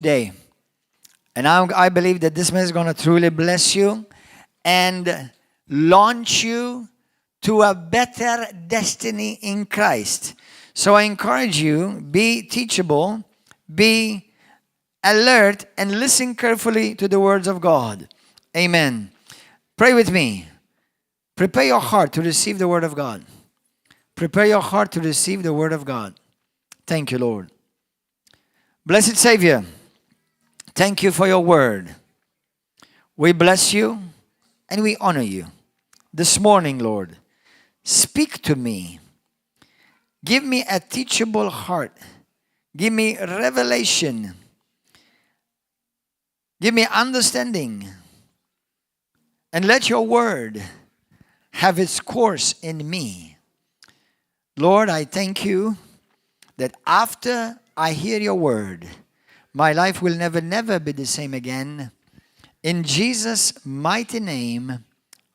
day. And I believe that this message is going to truly bless you and launch you to a better destiny in Christ. So I encourage you, be teachable, be alert, and listen carefully to the words of God. Amen. Pray with me. Prepare your heart to receive the word of God. Prepare your heart to receive the word of God. Thank you, Lord. Blessed Savior, thank you for your word. We bless you and we honor you. This morning, Lord, speak to me. Give me a teachable heart. Give me revelation. Give me understanding. And let your word have its course in me. Lord, I thank you that after I hear your word, my life will never be the same again. In Jesus' mighty name,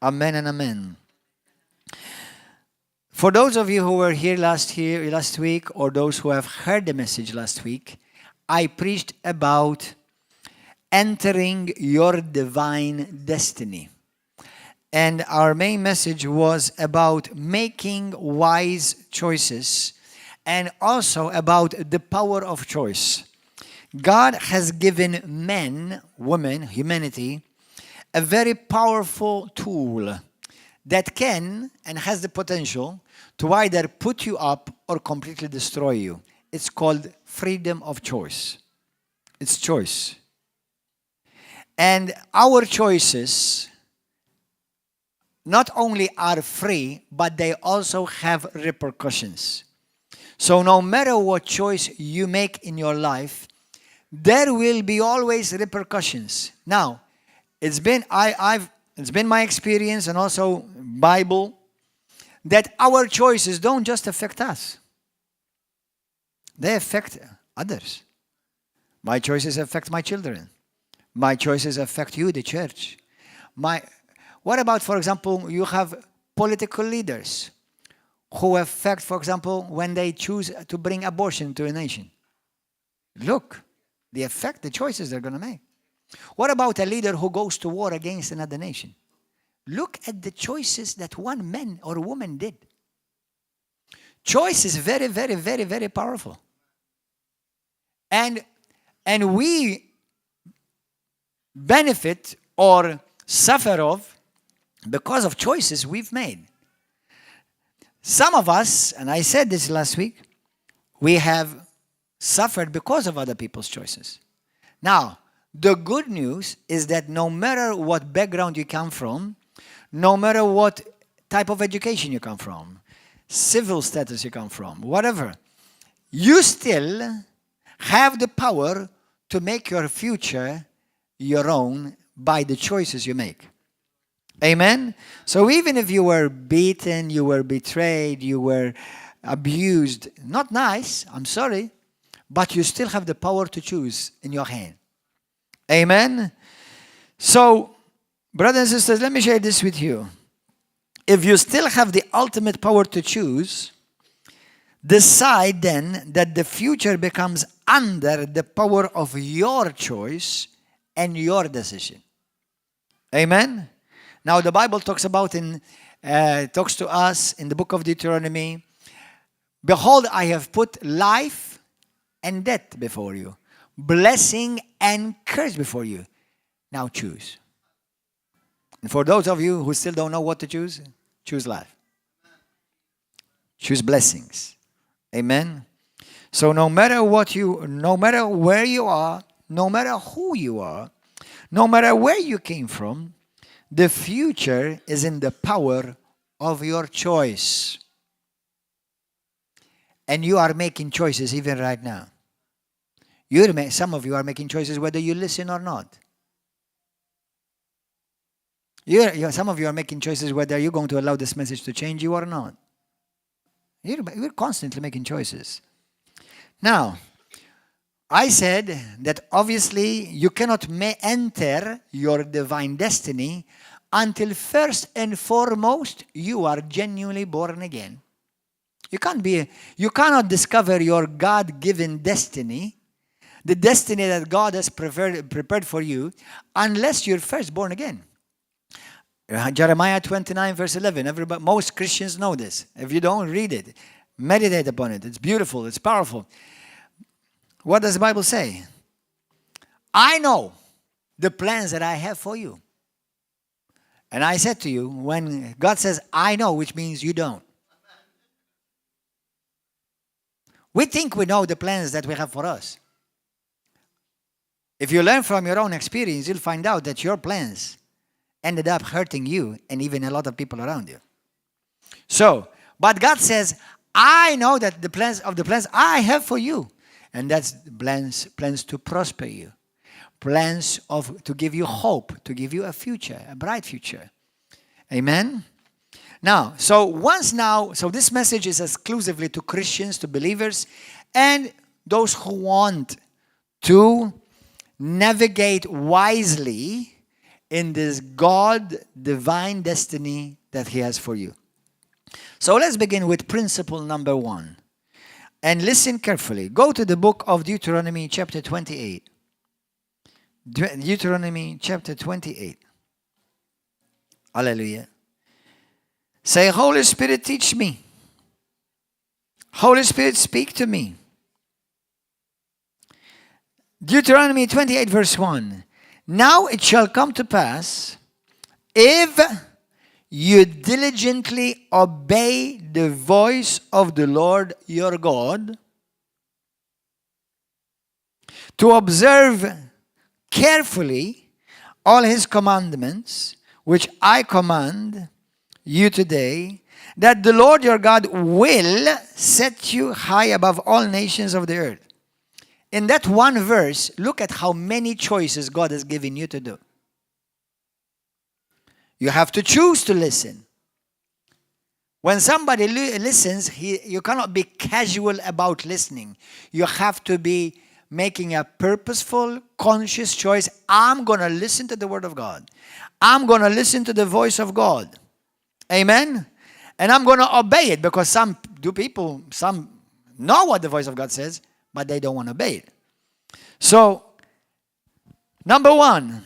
amen and amen. For those of you who were here last week, or those who have heard the message last week, I preached about entering your divine destiny. And our main message was about making wise choices and also about the power of choice. God has given men, women, humanity, a very powerful tool that can and has the potential to either put you up or completely destroy you. It's called freedom of choice. It's choice. And our choices not only are free, but they also have repercussions. So no matter what choice you make in your life, there will be always repercussions. Now, it's been my experience and also Bible that our choices don't just affect us. They affect others. My choices affect my children. My choices affect you, the church. What about, for example, you have political leaders who affect, for example, when they choose to bring abortion to a nation? Look, they affect the choices they're going to make. What about a leader who goes to war against another nation? Look at the choices that one man or woman did. Choice is very, very, very, very powerful. And we benefit or suffer of because of choices we've made. Some of us, and I said this last week, we have suffered because of other people's choices. Now, the good news is that no matter what background you come from, no matter what type of education you come from, civil status you come from, whatever, you still have the power to make your future your own by the choices you make. Amen? So even if you were beaten, you were betrayed, you were abused, not nice, I'm sorry, but you still have the power to choose in your hand. Amen? So, brothers and sisters, let me share this with you. If you still have the ultimate power to choose, decide then that the future becomes under the power of your choice and your decision. Amen? Now the Bible talks to us in the book of Deuteronomy, behold, I have put life and death before you, blessing and curse before you. Now choose. And for those of you who still don't know what to choose, choose life. Choose blessings. Amen? So no matter where you are, no matter who you are, no matter where you came from, the future is in the power of your choice. And you are making choices even right now. Some of you are making choices whether you listen or not. Some of you are making choices whether you're going to allow this message to change you or not. You're constantly making choices. Now, I said that obviously you cannot enter your divine destiny until first and foremost you are genuinely born again. You cannot discover your God-given destiny the destiny that God has prepared for you unless you're first born again. Jeremiah 29 verse 11. Most Christians know this. If you don't, read it. Meditate upon it. It's beautiful. It's powerful. What does the Bible say? I know the plans that I have for you. And I said to you, when God says, I know, which means you don't. We think we know the plans that we have for us. If you learn from your own experience, you'll find out that your plans ended up hurting you and even a lot of people around you. So, but God says, I know that the plans I have for you. And that's plans to prosper you. Plans to give you hope, to give you a future, a bright future. Amen? Now, so this message is exclusively to Christians, to believers, and those who want to navigate wisely in this God divine destiny that He has for you. So let's begin with principle number 1. And listen carefully. Go to the book of Deuteronomy chapter 28. Deuteronomy chapter 28. Hallelujah. Say, Holy Spirit, teach me. Holy Spirit, speak to me. Deuteronomy 28 verse 1. Now it shall come to pass, if you diligently obey the voice of the Lord your God, to observe carefully all His commandments, which I command you today, that the Lord your God will set you high above all nations of the earth. In that one verse, look at how many choices God has given you to do. You have to choose to listen. When somebody listens, you cannot be casual about listening. You have to be making a purposeful, conscious choice. I'm going to listen to the Word of God. I'm going to listen to the voice of God. Amen? And I'm going to obey it, because some know what the voice of God says, but they don't want to obey it. So, number 1,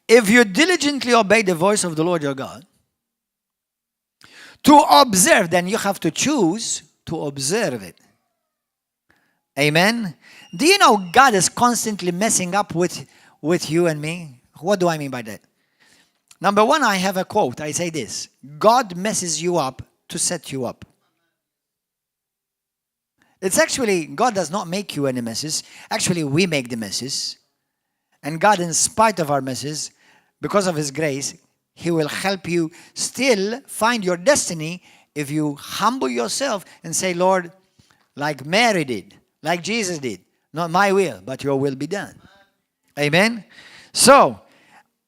if you diligently obey the voice of the Lord your God, to observe, then you have to choose to observe it. Amen? Do you know God is constantly messing up with you and me? What do I mean by that? Number 1, I have a quote. I say this: God messes you up to set you up. It's actually, God does not make you any messes. Actually, we make the messes. And God, in spite of our messes, because of His grace, He will help you still find your destiny if you humble yourself and say, Lord, like Mary did, like Jesus did, not my will, but your will be done. Amen? So,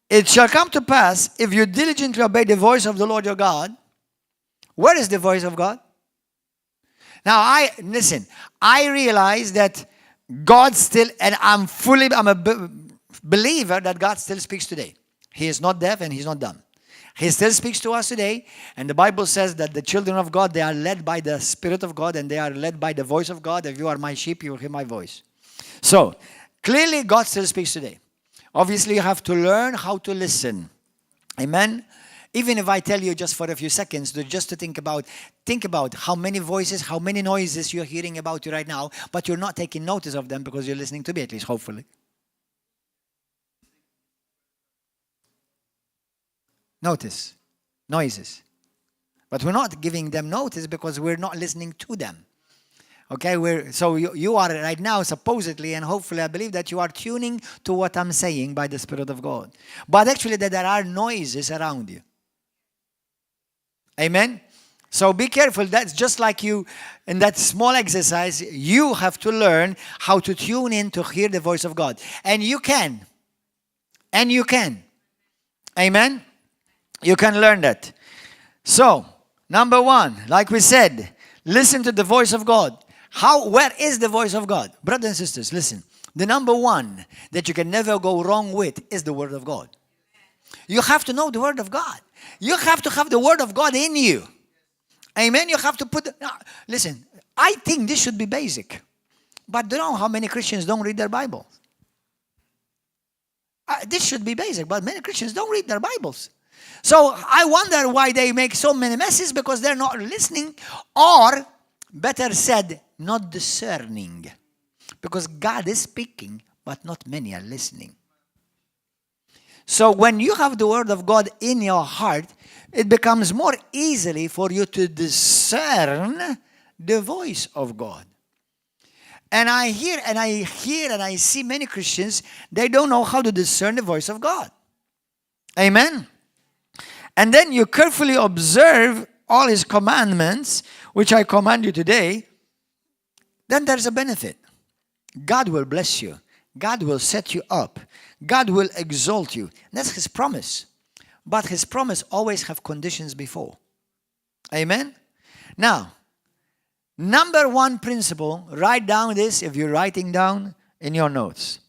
it shall come to pass, if you diligently obey the voice of the Lord your God. Where is the voice of God? Now, I realize that God still, and I'm a believer that God still speaks today. He is not deaf and He's not dumb. He still speaks to us today, and the Bible says that the children of God, they are led by the Spirit of God, and they are led by the voice of God. If you are my sheep, you will hear my voice. So, clearly God still speaks today. Obviously, you have to learn how to listen. Amen? Even if I tell you just for a few seconds, just to think about how many voices, how many noises you're hearing about you right now, but you're not taking notice of them because you're listening to me, at least, hopefully. Notice. Noises. But we're not giving them notice because we're not listening to them. Okay, so you are right now supposedly, and hopefully I believe that you are tuning to what I'm saying by the Spirit of God. But actually there are noises around you. Amen? So be careful. That's just like you, in that small exercise, you have to learn how to tune in to hear the voice of God. And you can. And you can. Amen? You can learn that. So, number 1, like we said, listen to the voice of God. Where is the voice of God? Brothers and sisters, listen. The number 1 that you can never go wrong with is the Word of God. You have to know the Word of God. You have to have the Word of God in you. Amen? You have to listen, I think this should be basic. But do you know how many Christians don't read their Bible? This should be basic, but many Christians don't read their Bibles. So I wonder why they make so many messes, because they're not listening, or better said, not discerning. Because God is speaking, but not many are listening. So when you have the Word of God in your heart, it becomes more easily for you to discern the voice of God. And I hear and I see many Christians, they don't know how to discern the voice of God. Amen. And then you carefully observe all His commandments, which I command you today, then there's a benefit. God will bless you. God will set you up. God will exalt you. That's His promise. But His promise always have conditions before. Amen? Now, number one principle, write down this if you're writing down in your notes.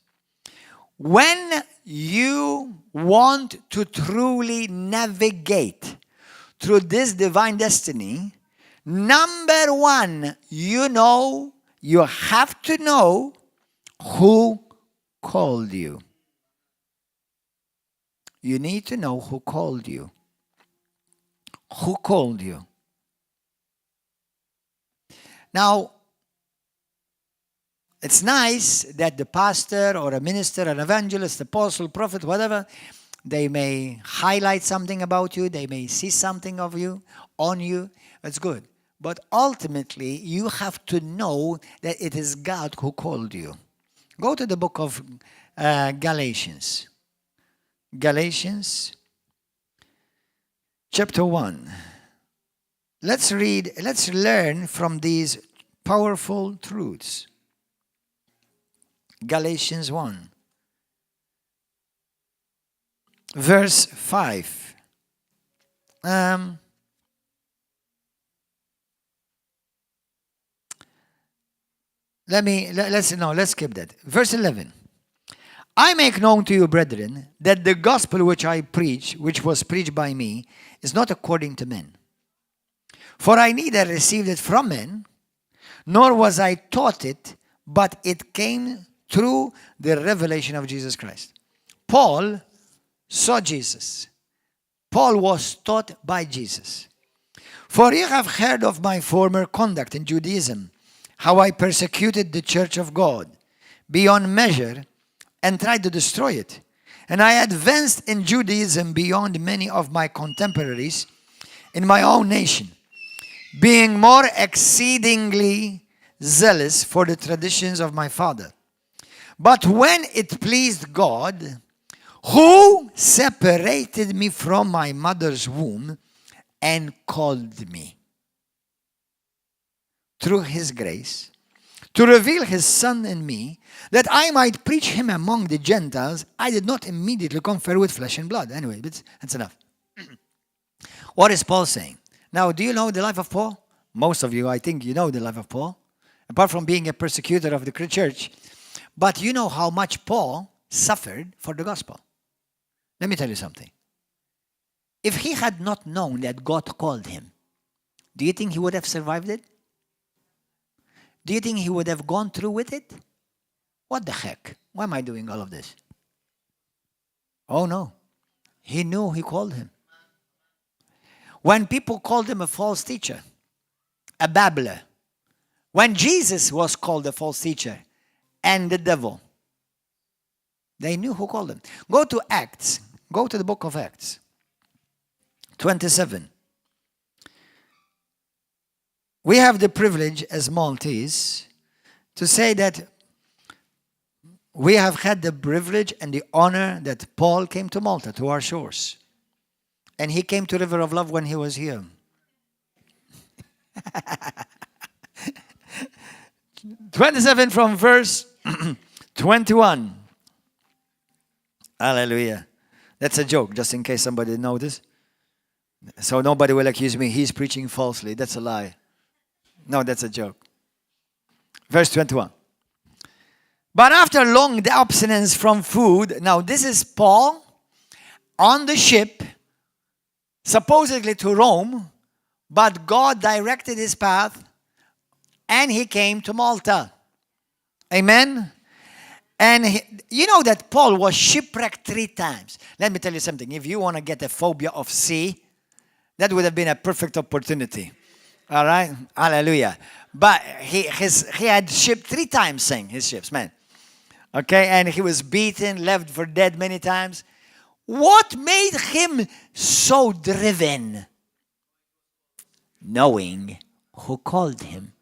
When you want to truly navigate through this divine destiny, number one, you have to know who called you. You need to know who called you. Who called you? Now, it's nice that the pastor or a minister, an evangelist, apostle, prophet, whatever, they may highlight something about you, they may see something of you, on you. That's good. But ultimately, you have to know that it is God who called you. Go to the book of Galatians. Galatians chapter 1. Let's learn from these powerful truths. Galatians 1, verse 5. Let's skip that. Verse 11. I make known to you, brethren, that the gospel which I preach, which was preached by me, is not according to men. For I neither received it from men, nor was I taught it, but it came through the revelation of Jesus Christ. Paul saw Jesus. Paul was taught by Jesus. For you have heard of my former conduct in Judaism, how I persecuted the church of God beyond measure and tried to destroy it. And I advanced in Judaism beyond many of my contemporaries in my own nation, being more exceedingly zealous for the traditions of my father. But when it pleased God, who separated me from my mother's womb and called me through His grace, to reveal His Son in me, that I might preach Him among the Gentiles, I did not immediately confer with flesh and blood. Anyway, that's enough. What is Paul saying? Now, do you know the life of Paul? Most of you, I think you know the life of Paul. Apart from being a persecutor of the church. But you know how much Paul suffered for the gospel. Let me tell you something. If he had not known that God called him, do you think he would have survived it? Do you think he would have gone through with it? What the heck? Why am I doing all of this? Oh no. He knew He called him. When people called him a false teacher, a babbler, when Jesus was called a false teacher and the devil, they knew who called him. Go to Acts. Go to the book of Acts 27. We have the privilege as Maltese to say that we have had the privilege and the honor that Paul came to Malta, to our shores. And he came to River of Love when he was here. 27 from verse 21. Hallelujah. That's a joke, just in case somebody noticed. So nobody will accuse me, he's preaching falsely. That's a lie. No, that's a joke. Verse 21. But after long abstinence from food, now this is Paul on the ship, supposedly to Rome, but God directed his path and he came to Malta. Amen? And you know that Paul was shipwrecked 3 times. Let me tell you something. If you want to get a phobia of sea, that would have been a perfect opportunity. All right? Hallelujah. But he had shipped 3 times, saying his ships, man. Okay? And he was beaten, left for dead many times. What made him so driven? Knowing who called him.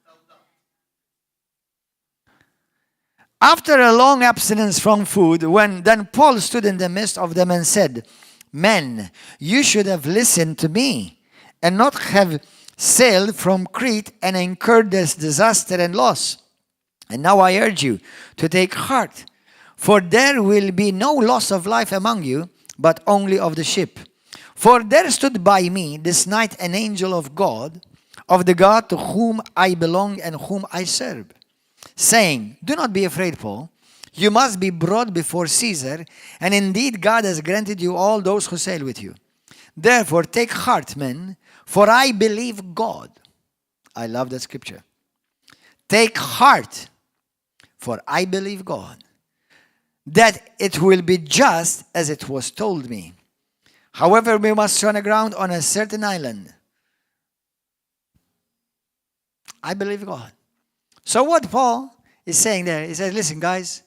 After a long abstinence from food, then Paul stood in the midst of them and said, Men, you should have listened to me and not have sailed from Crete and incurred this disaster and loss. And now I urge you to take heart, for there will be no loss of life among you, but only of the ship. For there stood by me this night an angel of God, of the God to whom I belong and whom I serve, saying, Do not be afraid, Paul. You must be brought before Caesar, and indeed God has granted you all those who sail with you. Therefore take heart, men, for I believe God. I love that scripture. Take heart, for I believe God, that it will be just as it was told me. However, we must run aground on a certain island. I believe God. So what Paul is saying there, he says, listen guys,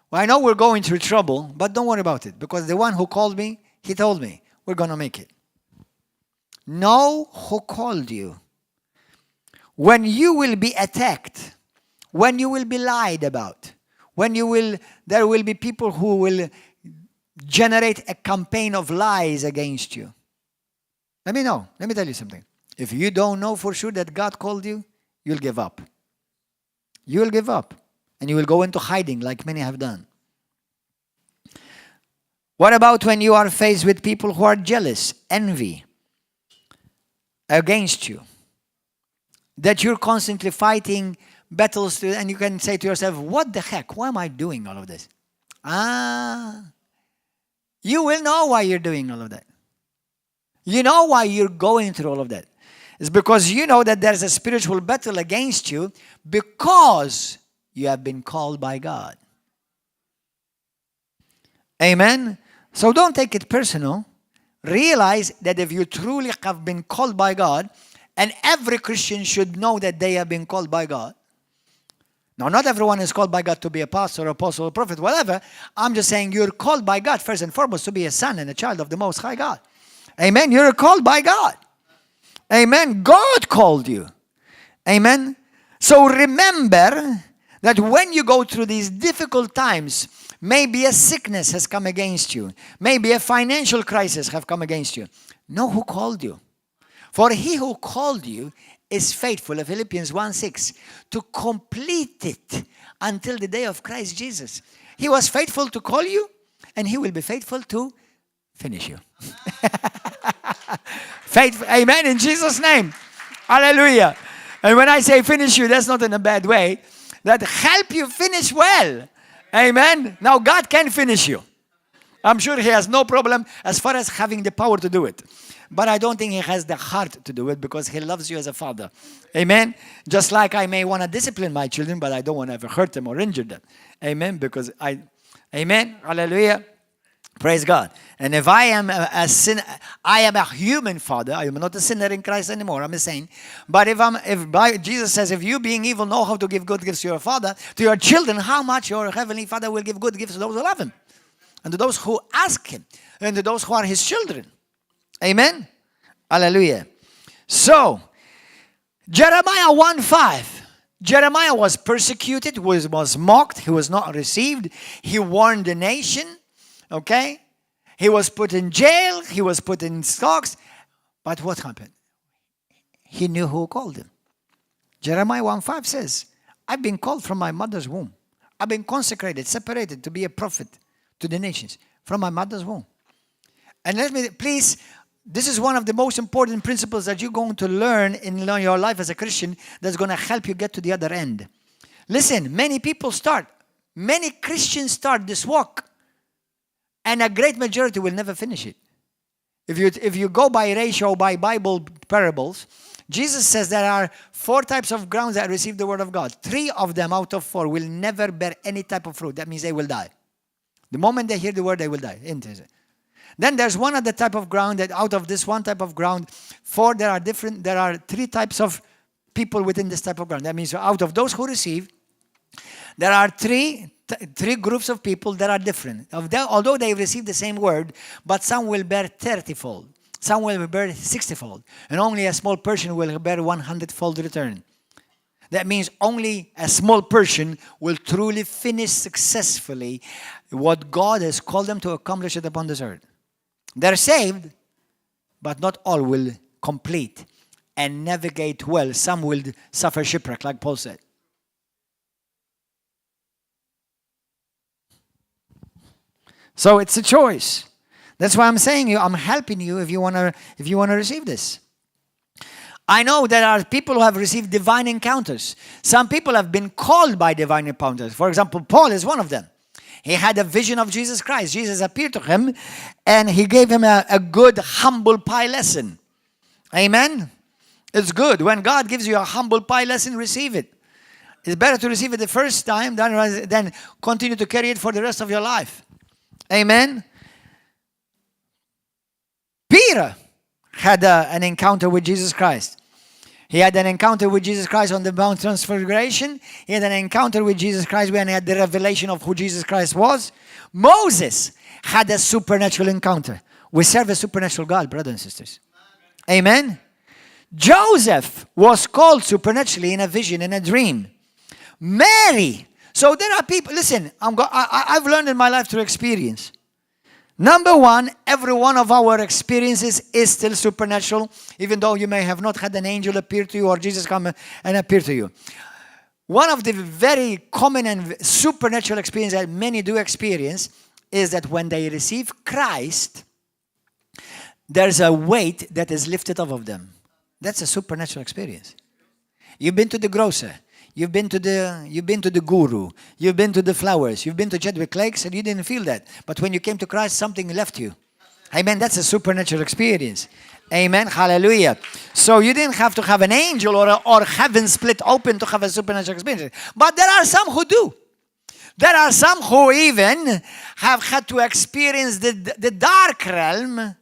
well, I know we're going through trouble, but don't worry about it, because the one who called me, he told me, we're going to make it. Know who called you. When you will be attacked, when you will be lied about, there will be people who will generate a campaign of lies against you. Let me know. Let me tell you something. If you don't know for sure that God called you, you'll give up. You will give up. And you will go into hiding like many have done. What about when you are faced with people who are jealous, envy against you? That you're constantly fighting battles and you can say to yourself, what the heck? Why am I doing all of this? You will know why you're doing all of that. You know why you're going through all of that. It's because you know that there's a spiritual battle against you because you have been called by God. Amen? So don't take it personal. Realize that if you truly have been called by God, and every Christian should know that they have been called by God. Now, not everyone is called by God to be a pastor, apostle, or prophet, whatever. I'm just saying you're called by God first and foremost to be a son and a child of the Most High God. Amen? You're called by God. Amen? God called you. Amen? So remember that when you go through these difficult times, maybe a sickness has come against you. Maybe a financial crisis have come against you. Know who called you. For he who called you is faithful, Philippians 1:6, to complete it until the day of Christ Jesus. He was faithful to call you, and he will be faithful to finish you. Faithful, amen, in Jesus' name. Hallelujah. And when I say finish you, that's not in a bad way. That help you finish well. Amen. Now God can finish you. I'm sure he has no problem as far as having the power to do it. But I don't think he has the heart to do it because he loves you as a father. Amen. Just like I may want to discipline my children, but I don't want to ever hurt them or injure them. Amen. Because amen. Hallelujah. Praise God. And if I am a sinner, I am a human father. I am not a sinner in Christ anymore. I'm a saint. But Jesus says, if you being evil know how to give good gifts to your father, to your children, how much your heavenly Father will give good gifts to those who love him, and to those who ask him, and to those who are his children. Amen. Hallelujah. So, Jeremiah 1:5. Jeremiah was persecuted, was mocked, he was not received. He warned the nation. Okay? He was put in jail. He was put in stocks. But what happened? He knew who called him. Jeremiah 1:5 says, I've been called from my mother's womb. I've been consecrated, separated to be a prophet to the nations from my mother's womb. And let me, please, this is one of the most important principles that you're going to learn in your life as a Christian that's going to help you get to the other end. Listen, many Christians start this walk, and a great majority will never finish it. If you go by ratio, by Bible parables, Jesus says there are 4 types of grounds that receive the word of God. 3 of them out of 4 will never bear any type of fruit. That means they will die. The moment they hear the word, they will die. Then there's one other type of ground that out of this one type of ground, 4 there are 3 types of people within this type of ground. That means out of those who receive, there are three groups of people that are different. Although they receive the same word, but some will bear 30-fold. Some will bear 60-fold. And only a small portion will bear 100-fold return. That means only a small portion will truly finish successfully what God has called them to accomplish it upon this earth. They're saved, but not all will complete and navigate well. Some will suffer shipwreck, like Paul said. So it's a choice. That's why I'm saying you, I'm helping you if you wanna receive this. I know there are people who have received divine encounters. Some people have been called by divine encounters. For example, Paul is one of them. He had a vision of Jesus Christ. Jesus appeared to him and he gave him a good humble pie lesson. Amen? It's good. When God gives you a humble pie lesson, receive it. It's better to receive it the first time than continue to carry it for the rest of your life. Amen? Peter had an encounter with Jesus Christ. He had an encounter with Jesus Christ on the Mount Transfiguration. He had an encounter with Jesus Christ when he had the revelation of who Jesus Christ was. Moses had a supernatural encounter. We serve a supernatural God, brothers and sisters. Amen? Joseph was called supernaturally in a vision, in a dream. Mary. So there are people, listen, I've learned in my life through experience. Number one, every one of our experiences is still supernatural, even though you may have not had an angel appear to you or Jesus come and appear to you. One of the very common and supernatural experiences that many do experience is that when they receive Christ, there's a weight that is lifted off of them. That's a supernatural experience. You've been to the grocer. You've been to the guru. You've been to the flowers. You've been to Jedwick Lakes and you didn't feel that. But when you came to Christ, something left you. Amen. That's a supernatural experience. Amen. Hallelujah. So you didn't have to have an angel or heaven split open to have a supernatural experience. But there are some who do. There are some who even have had to experience the dark realm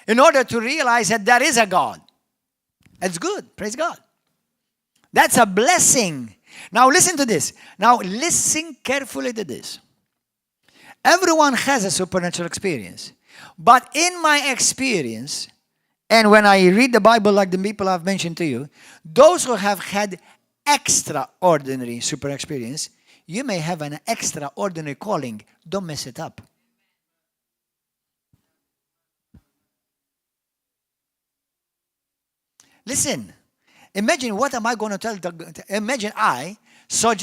in order to realize that there is a God. That's good. Praise God. That's a blessing. Now listen to this. Now listen carefully to this. Everyone has a supernatural experience. But in my experience, and when I read the Bible like the people I've mentioned to you, those who have had extraordinary super experience, you may have an extraordinary calling. Don't mess it up. Listen. Imagine what am I going to tell? Imagine I saw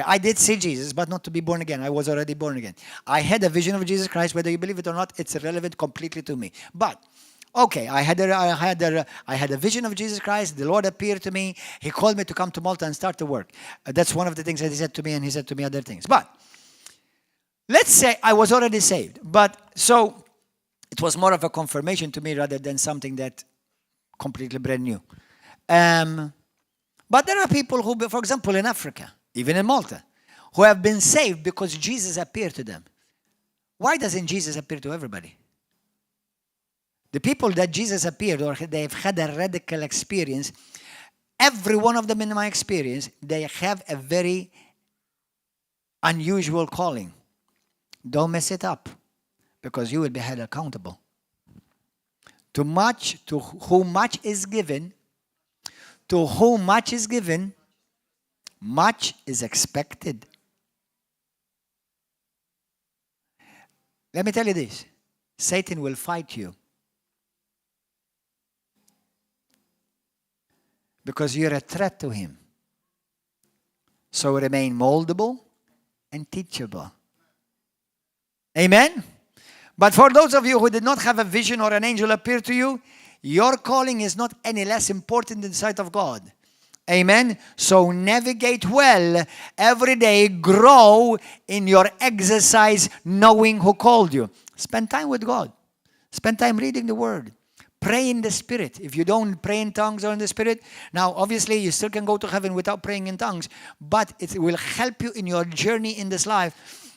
I did see Jesus, but not to be born again. I was already born again. I had a vision of Jesus Christ. Whether you believe it or not, it's irrelevant completely to me. But okay, I had a vision of Jesus Christ. The Lord appeared to me. He called me to come to Malta and start to work. That's one of the things that He said to me, and He said to me other things. But let's say I was already saved. But so it was more of a confirmation to me rather than something that completely brand new. But there are people who, for example, in Africa, even in Malta, who have been saved because Jesus appeared to them. Why doesn't Jesus appear to everybody? The people that Jesus appeared or they've had a radical experience, every one of them in my experience, they have a very unusual calling. Don't mess it up because you will be held accountable. To whom much is given, to whom much is given, much is expected. Let me tell you this. Satan will fight you. Because you're a threat to him. So remain moldable and teachable. Amen? But for those of you who did not have a vision or an angel appear to you, your calling is not any less important in the sight of God. Amen? So navigate well every day. Grow in your exercise knowing who called you. Spend time with God. Spend time reading the Word. pray in the Spirit. If you don't pray in tongues or in the Spirit, now obviously you still can go to heaven without praying in tongues, but it will help you in your journey in this life,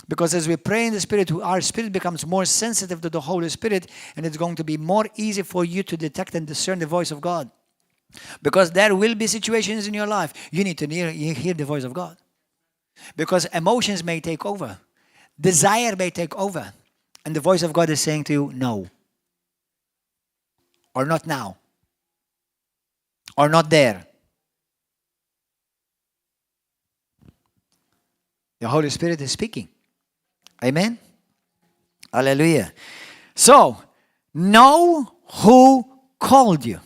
because as we pray in the Spirit, our spirit becomes more sensitive to the Holy Spirit, and it's going to be more easy for you to detect and discern the voice of God. Because there will be situations in your life you need to hear the voice of God. Because emotions may take over. Desire may take over. And the voice of God is saying to you, no. Or not now. Or not there. The Holy Spirit is speaking. Amen? Hallelujah. So, know who called you.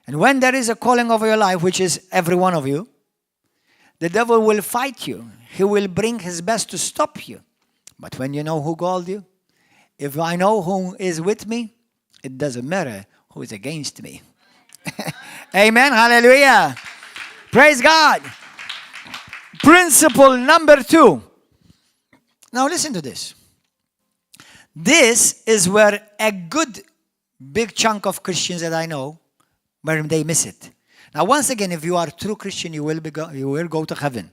And when there is a calling over your life, which is every one of you, the devil will fight you. He will bring his best to stop you. But when you know who called you, if I know who is with me, it doesn't matter who is against me. Amen. Hallelujah. Praise God. Principle number 2. Now listen to this. This is where a good big chunk of Christians that I know, where they miss it. Now once again, if you are a true Christian, you will go to heaven.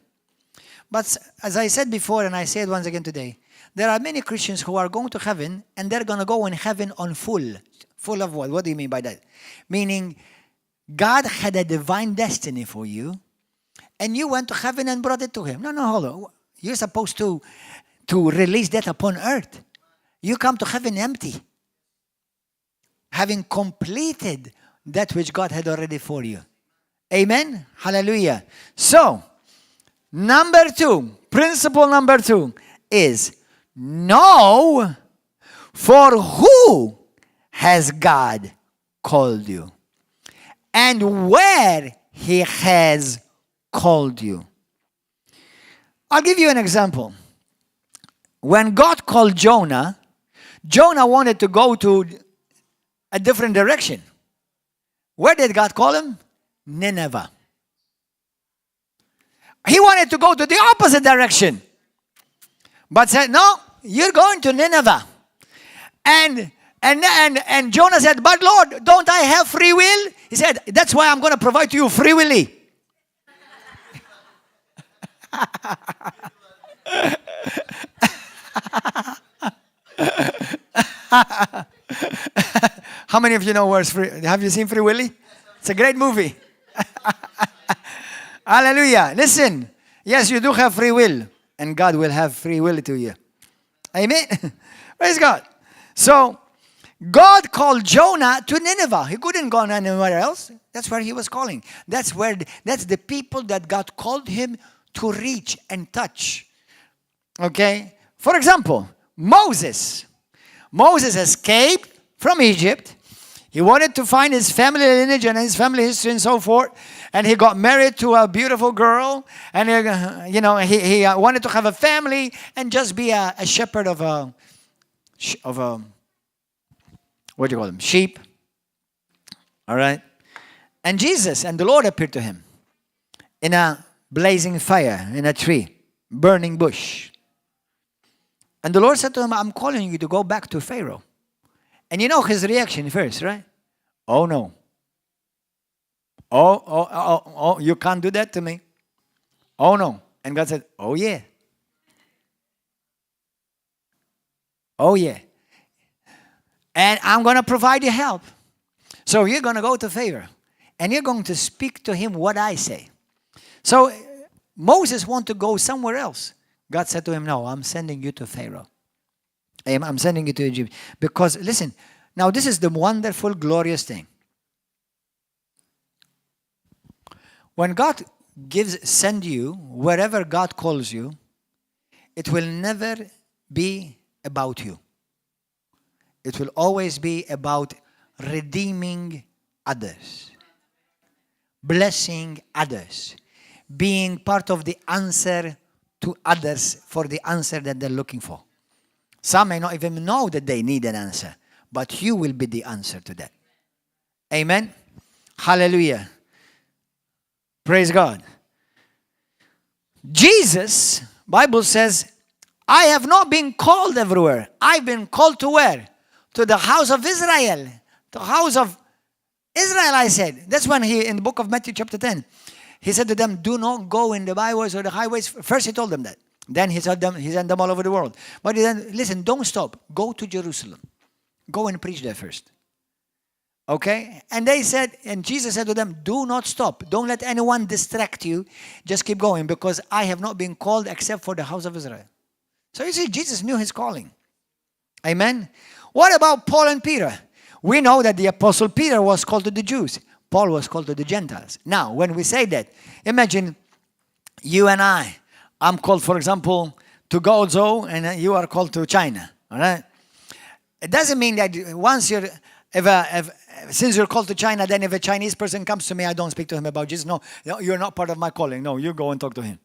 But as I said before, and I say it once again today, there are many Christians who are going to heaven, and they're going to go in heaven on full. Full of what? What do you mean by that? Meaning, God had a divine destiny for you, and you went to heaven and brought it to Him. No, hold on. You're supposed to release that upon earth. You come to heaven empty, having completed that which God had already for you. Amen? Hallelujah. So, number 2, principle number 2 is know for who has God called you and where He has called you. I'll give you an example. When God called Jonah, Jonah wanted to go to a different direction. Where did God call him? Nineveh. He wanted to go to the opposite direction, but said, no, you're going to Nineveh. And Jonah said, but Lord, don't I have free will? He said, that's why I'm going to provide to you free willy. How many of you know where's free? Have you seen Free Willy? It's a great movie. Hallelujah. Listen. Yes, you do have free will. And God will have free will to you. Amen. Praise God. So, God called Jonah to Nineveh. He couldn't go anywhere else. That's where He was calling. That's the people that God called him to reach and touch. Okay? For example, Moses. Moses escaped from Egypt. He wanted to find his family lineage and his family history and so forth. And he got married to a beautiful girl. And, he wanted to have a family and just be a shepherd of a what do you call them? Sheep. All right. And Jesus and the Lord appeared to him in a blazing fire, in a tree, burning bush. And the Lord said to him, I'm calling you to go back to Pharaoh. And you know his reaction first, right? Oh, no. Oh, you can't do that to me. Oh, no. And God said, oh, yeah. Oh, yeah. And I'm going to provide you help. So you're going to go to Pharaoh. And you're going to speak to him what I say. So Moses wanted to go somewhere else. God said to him, no, I'm sending you to Pharaoh. I'm sending you to Egypt. Because, listen, now this is the wonderful, glorious thing. When God send you, wherever God calls you, it will never be about you. It will always be about redeeming others, blessing others, being part of the answer to others for the answer that they're looking for. Some may not even know that they need an answer, but you will be the answer to that. Amen? Hallelujah. Praise God. Jesus, Bible says, I have not been called everywhere. I've been called to where? To the house of Israel, the house of Israel, I said. That's when he, in the book of Matthew chapter 10, he said to them, do not go in the byways or the highways. First he told them that. Then he sent them all over the world. But he said, listen, don't stop. Go to Jerusalem. Go and preach there first. Okay? And they said, and Jesus said to them, do not stop. Don't let anyone distract you. Just keep going, because I have not been called except for the house of Israel. So you see, Jesus knew his calling. Amen? What about Paul and Peter? We know that the Apostle Peter was called to the Jews. Paul was called to the Gentiles. Now, when we say that, imagine you and I'm called, for example, to Guangzhou, and you are called to China. All right? It doesn't mean that once you're, since you're called to China, then if a Chinese person comes to me, I don't speak to him about Jesus. No, you're not part of my calling. No, you go and talk to him.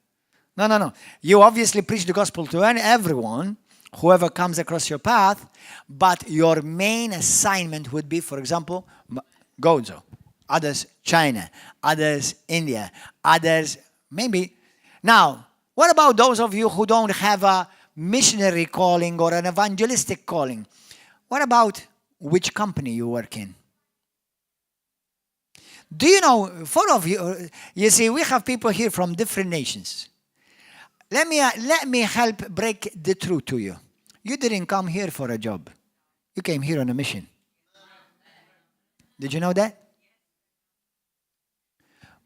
No. You obviously preach the gospel to everyone, whoever comes across your path, but your main assignment would be, for example, Guangzhou, others China, others India, others maybe. Now, what about those of you who don't have a missionary calling or an evangelistic calling? What about which company you work in? Do you know, you see, we have people here from different nations. Let me help break the truth to you. You didn't come here for a job. You came here on a mission. Did you know that?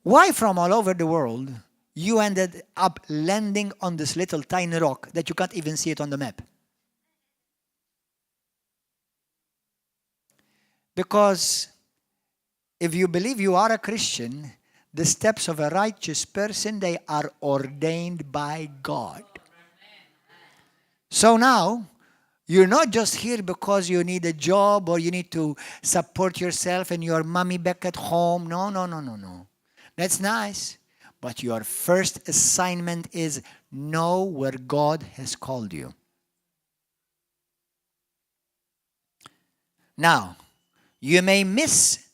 Why from all over the world you ended up landing on this little tiny rock that you can't even see it on the map? Because if you believe you are a Christian, the steps of a righteous person, they are ordained by God. So now, you're not just here because you need a job or you need to support yourself and your mommy back at home. No. That's nice. But your first assignment is know where God has called you. Now, you may miss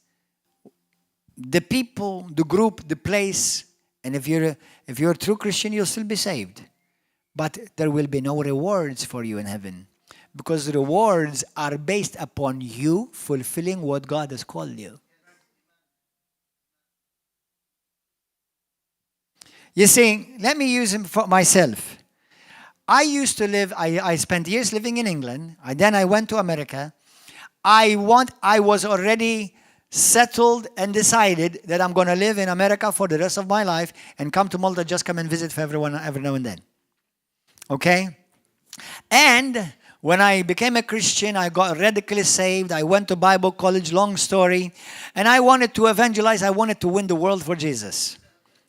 the people, the group, the place, and if you're a true Christian, you'll still be saved. But there will be no rewards for you in heaven, because the rewards are based upon you fulfilling what God has called you. You see, let me use him for myself. I used to live, I spent years living in England. Then I went to America. I was already settled and decided that I'm going to live in America for the rest of my life and come to Malta, just come and visit for everyone every now and then. Okay? And when I became a Christian, I got radically saved. I went to Bible college, long story. And I wanted to evangelize. I wanted to win the world for Jesus.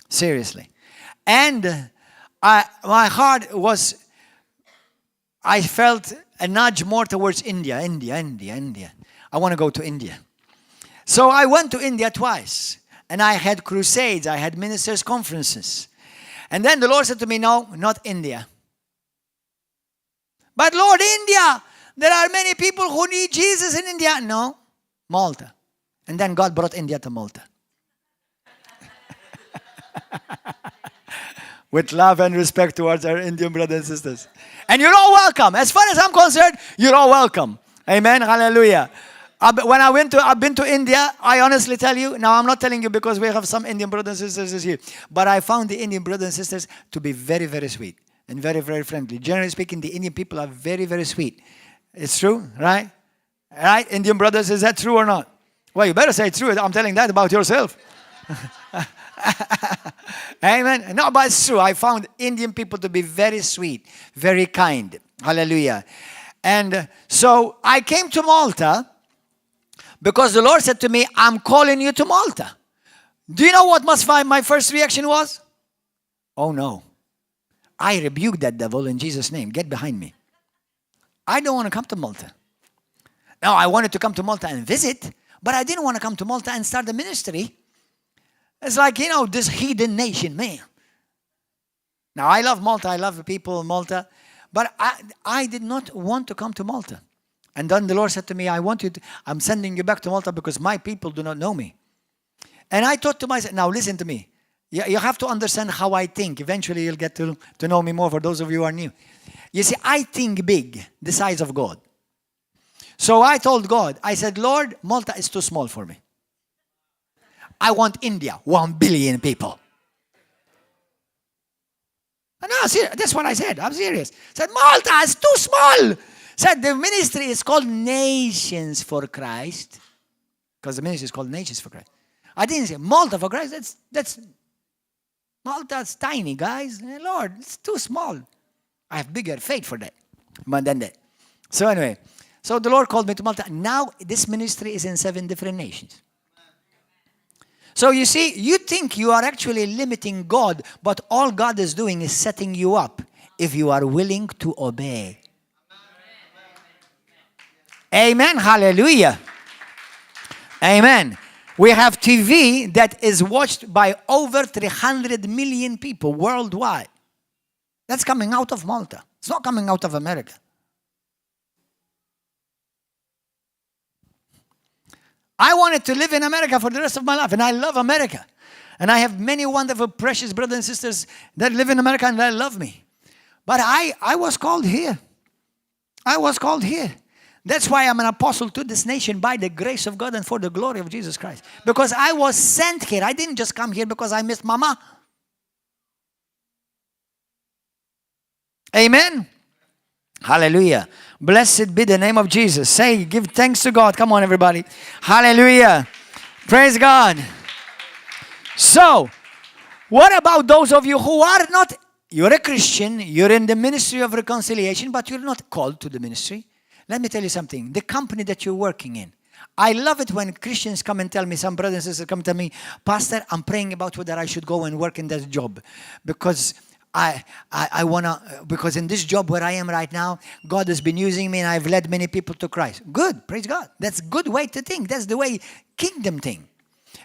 Seriously. And my heart was, I felt a nudge more towards India. I want to go to India. So I went to India twice. And I had crusades. I had ministers' conferences. And then the Lord said to me, no, not India. But Lord, India, there are many people who need Jesus in India. No, Malta. And then God brought India to Malta. With love and respect towards our Indian brothers and sisters. And you're all welcome. As far as I'm concerned, you're all welcome. Amen. Hallelujah. I've been to India, I honestly tell you, now I'm not telling you because we have some Indian brothers and sisters here, but I found the Indian brothers and sisters to be very, very sweet and very, very friendly. Generally speaking, the Indian people are very, very sweet. It's true, right? Right? Indian brothers, is that true or not? Well, you better say it's true. I'm telling that about yourself. Amen. No, but it's true. I found Indian people to be very sweet, very kind. Hallelujah. And so I came to Malta because the Lord said to me, I'm calling you to Malta. Do you know what my first reaction was? Oh no. I rebuke that devil in Jesus' name. Get behind me. I don't want to come to Malta. Now, I wanted to come to Malta and visit, but I didn't want to come to Malta and start a ministry. It's like, this heathen nation, man. Now, I love Malta. I love the people of Malta. But I did not want to come to Malta. And then the Lord said to me, I'm sending you back to Malta because my people do not know me. And I thought to myself, now listen to me. You have to understand how I think. Eventually, you'll get to know me more for those of you who are new. You see, I think big, the size of God. So I told God, I said, Lord, Malta is too small for me. I want India, 1 billion people. No, that's what I said. I'm serious. Said, Malta is too small. Said, the ministry is called Nations for Christ. Because the ministry is called Nations for Christ. I didn't say Malta for Christ. That's Malta's tiny, guys. Lord, it's too small. I have bigger faith for that. But than that. So anyway, so the Lord called me to Malta. Now this ministry is in 7 different nations. So you see, you think you are actually limiting God, but all God is doing is setting you up if you are willing to obey. Amen. Hallelujah. Amen. We have TV that is watched by over 300 million people worldwide. That's coming out of Malta. It's not coming out of America. I wanted to live in America for the rest of my life, and I love America. And I have many wonderful, precious brothers and sisters that live in America and that love me. But I was called here. I was called here. That's why I'm an apostle to this nation by the grace of God and for the glory of Jesus Christ. Because I was sent here. I didn't just come here because I missed Mama. Amen. Hallelujah. Blessed be the name of Jesus. Say, give thanks to God. Come on, everybody. Hallelujah. Praise God. So, what about those of you who are not, you're a Christian, you're in the ministry of reconciliation, but you're not called to the ministry? Let me tell you something. The company that you're working in. I love it when Christians come and tell me, some brothers and sisters come to me, Pastor, I'm praying about whether I should go and work in that job. Because I want to, because in this job where I am right now, God has been using me and I've led many people to Christ. Good, praise God. That's a good way to think. That's the way kingdom think.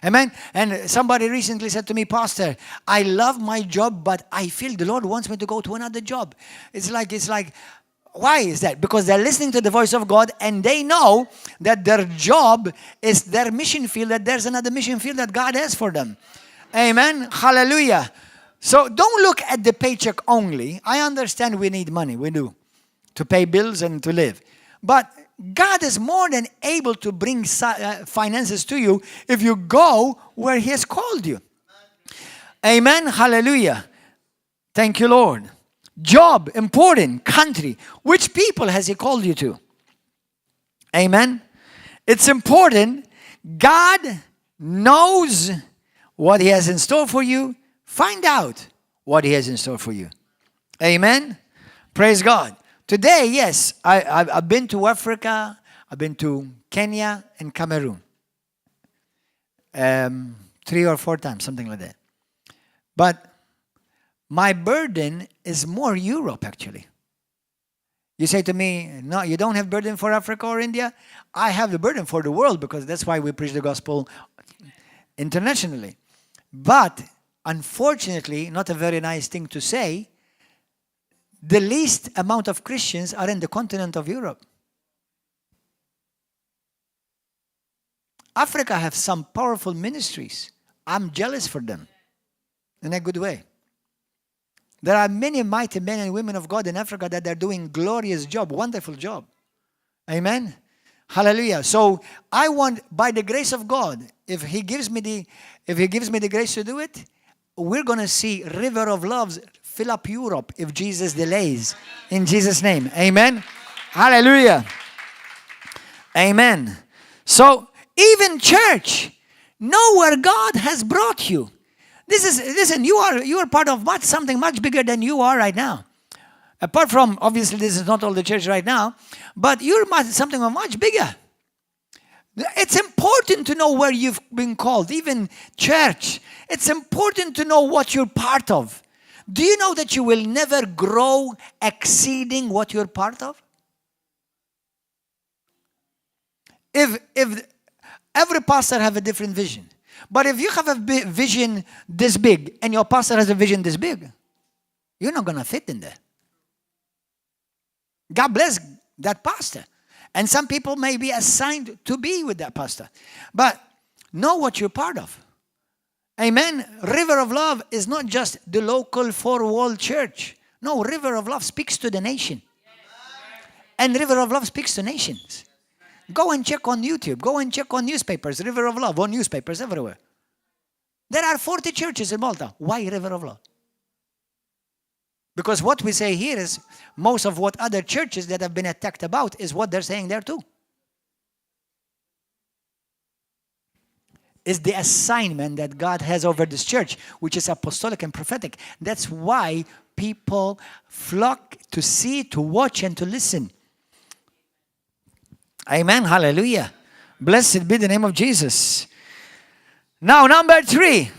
Amen. And somebody recently said to me, Pastor, I love my job, but I feel the Lord wants me to go to another job. It's like, why is that? Because they're listening to the voice of God and they know that their job is their mission field, that there's another mission field that God has for them. Amen. Hallelujah. So don't look at the paycheck only. I understand we need money. We do. To pay bills and to live. But God is more than able to bring finances to you if you go where He has called you. Amen. Hallelujah. Thank you, Lord. Job, important. Country. Which people has He called you to? Amen. It's important. God knows what He has in store for you. Find out what He has in store for you. Amen. Praise God. Today, yes, I've been to Africa. I've been to Kenya and Cameroon. 3 or 4 times, something like that. But my burden is more Europe, actually. You say to me, no, you don't have burden for Africa or India? I have the burden for the world because that's why we preach the gospel internationally. But unfortunately, not a very nice thing to say, the least amount of Christians are in the continent of Europe. Africa have some powerful ministries. I'm jealous for them in a good way. There are many mighty men and women of God in Africa that are doing glorious job, wonderful job. Amen. Hallelujah. So I want, by the grace of God, if He gives me the grace to do it, we're going to see river of loves fill up Europe if Jesus delays. In Jesus' name. Amen. Hallelujah. Amen. So even church, know where God has brought you. Listen, you are part of something much bigger than you are right now. Apart from, obviously, this is not all the church right now, but you're something much bigger. It's important to know where you've been called, even church. It's important to know what you're part of. Do you know that you will never grow exceeding what you're part of? If every pastor have a different vision, but if you have a vision this big and your pastor has a vision this big, you're not going to fit in there. God bless that pastor. And some people may be assigned to be with that pastor. But know what you're part of. Amen. River of Love is not just the local 4-wall church. No, River of Love speaks to the nation. And River of Love speaks to nations. Go and check on YouTube. Go and check on newspapers, River of Love, on newspapers everywhere. There are 40 churches in Malta. Why River of Love? Because what we say here is most of what other churches that have been attacked about is what they're saying there too. Is the assignment that God has over this church, which is apostolic and prophetic. That's why people flock to see, to watch, and to listen. Amen. Hallelujah. Blessed be the name of Jesus. Now, number three.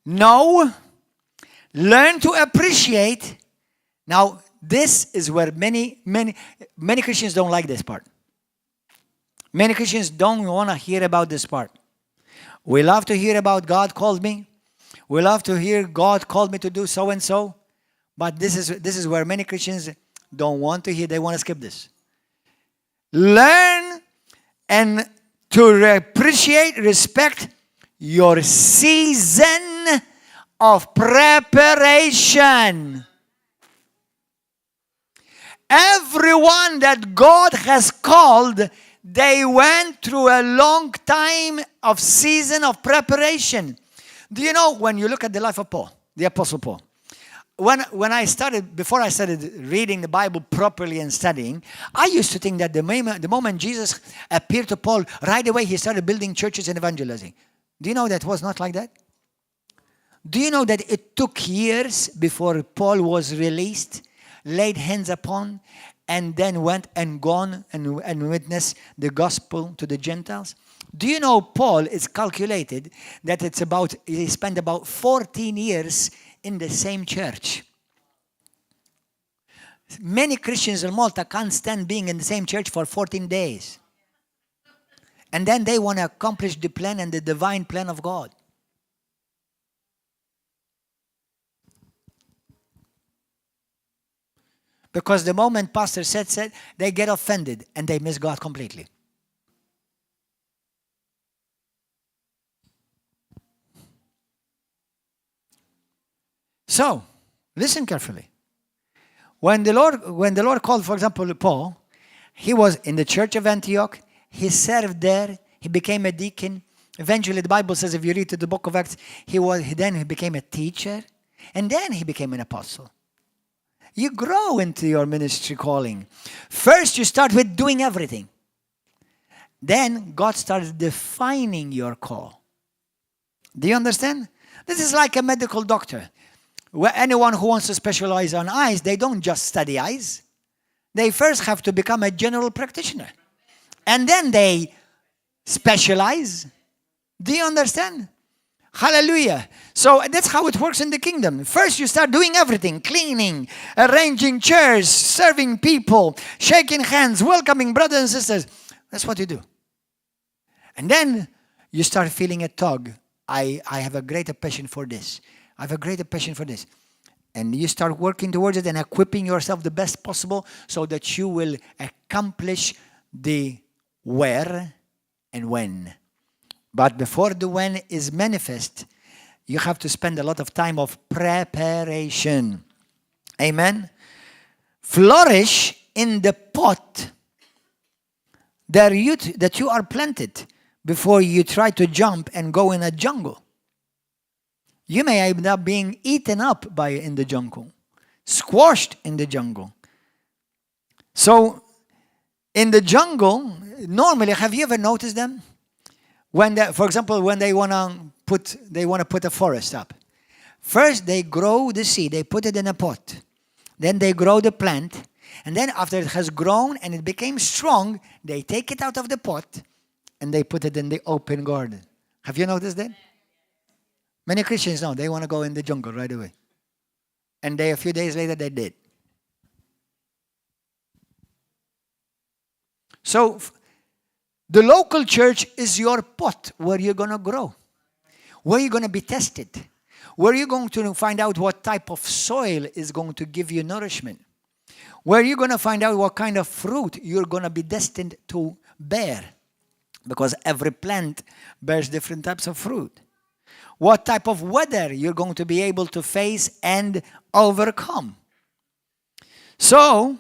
Know, learn to appreciate. Now, this is where many Christians don't like this part. Many Christians don't want to hear about this part. We love to hear about God called me. We love to hear God called me to do so and so. But this is where many Christians don't want to hear. They want to skip this. Learn and to appreciate, respect your season of preparation. Everyone that God has called, they went through a long time of season of preparation. Do you know, when you look at the life of Paul, the Apostle Paul, before I started reading the Bible properly and studying, I used to think that the moment Jesus appeared to Paul, right away he started building churches and evangelizing. Do you know that was not like that? Do you know that it took years before Paul was released, laid hands upon, and then went and gone and witnessed the gospel to the Gentiles? Do you know Paul is calculated that he spent about 14 years in the same church. Many Christians in Malta can't stand being in the same church for 14 days. And then they want to accomplish the plan and the divine plan of God. Because the moment pastor said, they get offended and they miss God completely. So, listen carefully. When the Lord called, for example, Paul, he was in the church of Antioch. He served there. He became a deacon. Eventually, the Bible says, if you read the book of Acts, he became a teacher. And then he became an apostle. You grow into your ministry calling. First, you start with doing everything. Then, God starts defining your call. Do you understand? This is like a medical doctor. Where anyone who wants to specialize on eyes, they don't just study eyes. They first have to become a general practitioner. And then they specialize. Do you understand? Hallelujah. So that's how it works in the kingdom. First you start doing everything. Cleaning, arranging chairs, serving people, shaking hands, welcoming brothers and sisters. That's what you do. And then you start feeling a tug. I have a greater passion for this. I have a greater passion for this. And you start working towards it and equipping yourself the best possible so that you will accomplish the where and when. But before the when is manifest, you have to spend a lot of time of preparation. Amen? Flourish in the pot that you are planted before you try to jump and go in a jungle. You may end up being eaten up in the jungle, squashed in the jungle. So, in the jungle, normally, have you ever noticed them? For example, when they want to put a forest up. First, they grow the seed, they put it in a pot. Then they grow the plant, and then after it has grown and it became strong, they take it out of the pot and they put it in the open garden. Have you noticed that? Many Christians know they want to go in the jungle right away. And a few days later, they did. So, the local church is your pot where you're going to grow, where you're going to be tested, where you're going to find out what type of soil is going to give you nourishment, where you're going to find out what kind of fruit you're going to be destined to bear, because every plant bears different types of fruit. What type of weather you're going to be able to face and overcome. So,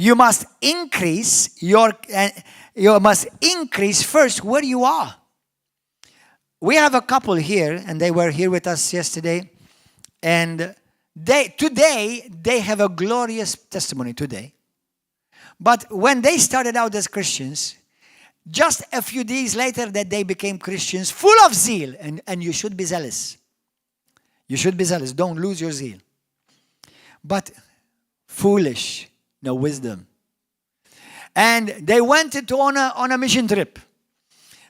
You must increase first where you are. We have a couple here, and they were here with us yesterday, and today they have a glorious testimony today. But when they started out as Christians, just a few days later that they became Christians, full of zeal, and you should be zealous. You should be zealous. Don't lose your zeal. But foolish, no wisdom. And they went on a mission trip.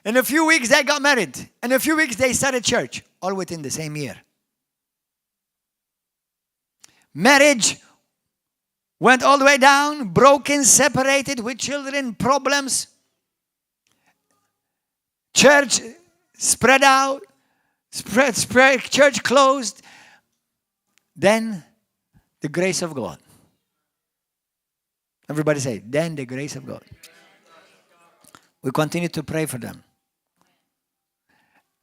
In a few weeks they got married. In a few weeks they started church, all within the same year. Marriage went all the way down, broken, separated, with children, problems. Church spread out, spread, church closed. Then the grace of God. Everybody say, then the grace of God. We continue to pray for them.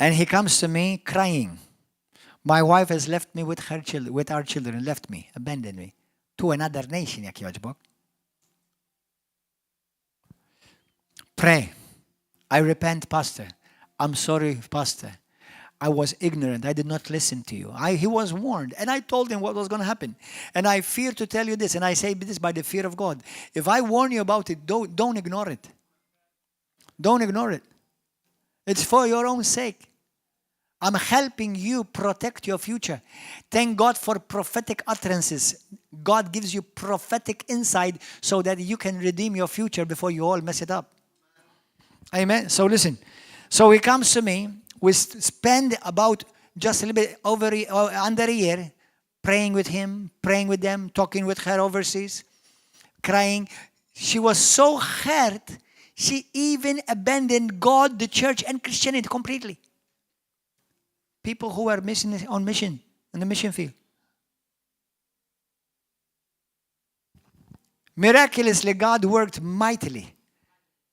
And he comes to me crying. My wife has left me with her children, with our children, left me, abandoned me to another nation. Jekk jogħġbok. Pray. I repent, Pastor. I'm sorry, Pastor. I was ignorant. I did not listen to you. He was warned. And I told him what was going to happen. And I fear to tell you this. And I say this by the fear of God. If I warn you about it, don't ignore it. Don't ignore it. It's for your own sake. I'm helping you protect your future. Thank God for prophetic utterances. God gives you prophetic insight so that you can redeem your future before you all mess it up. Amen. So listen. So he comes to me. We spend about just a little bit under a year praying with him, praying with them, talking with her overseas, crying. She was so hurt, she even abandoned God, the church, and Christianity completely. People who were on mission, in the mission field. Miraculously, God worked mightily.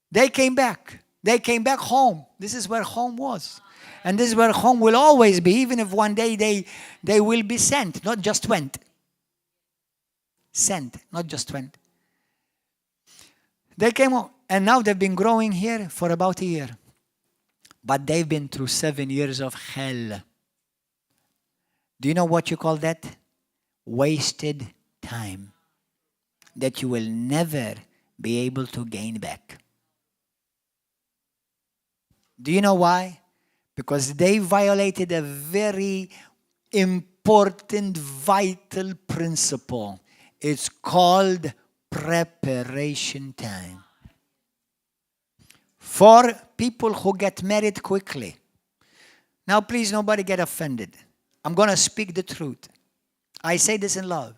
They came back. They came back home. This is where home was. And this is where home will always be, even if one day they will be sent, not just went. Sent, not just went. They came home, and now they've been growing here for about a year. But they've been through 7 years of hell. Do you know what you call that? Wasted time. That you will never be able to gain back. Do you know why? Because they violated a very important, vital principle. It's called preparation time. For people who get married quickly. Now, please, nobody get offended. I'm going to speak the truth. I say this in love.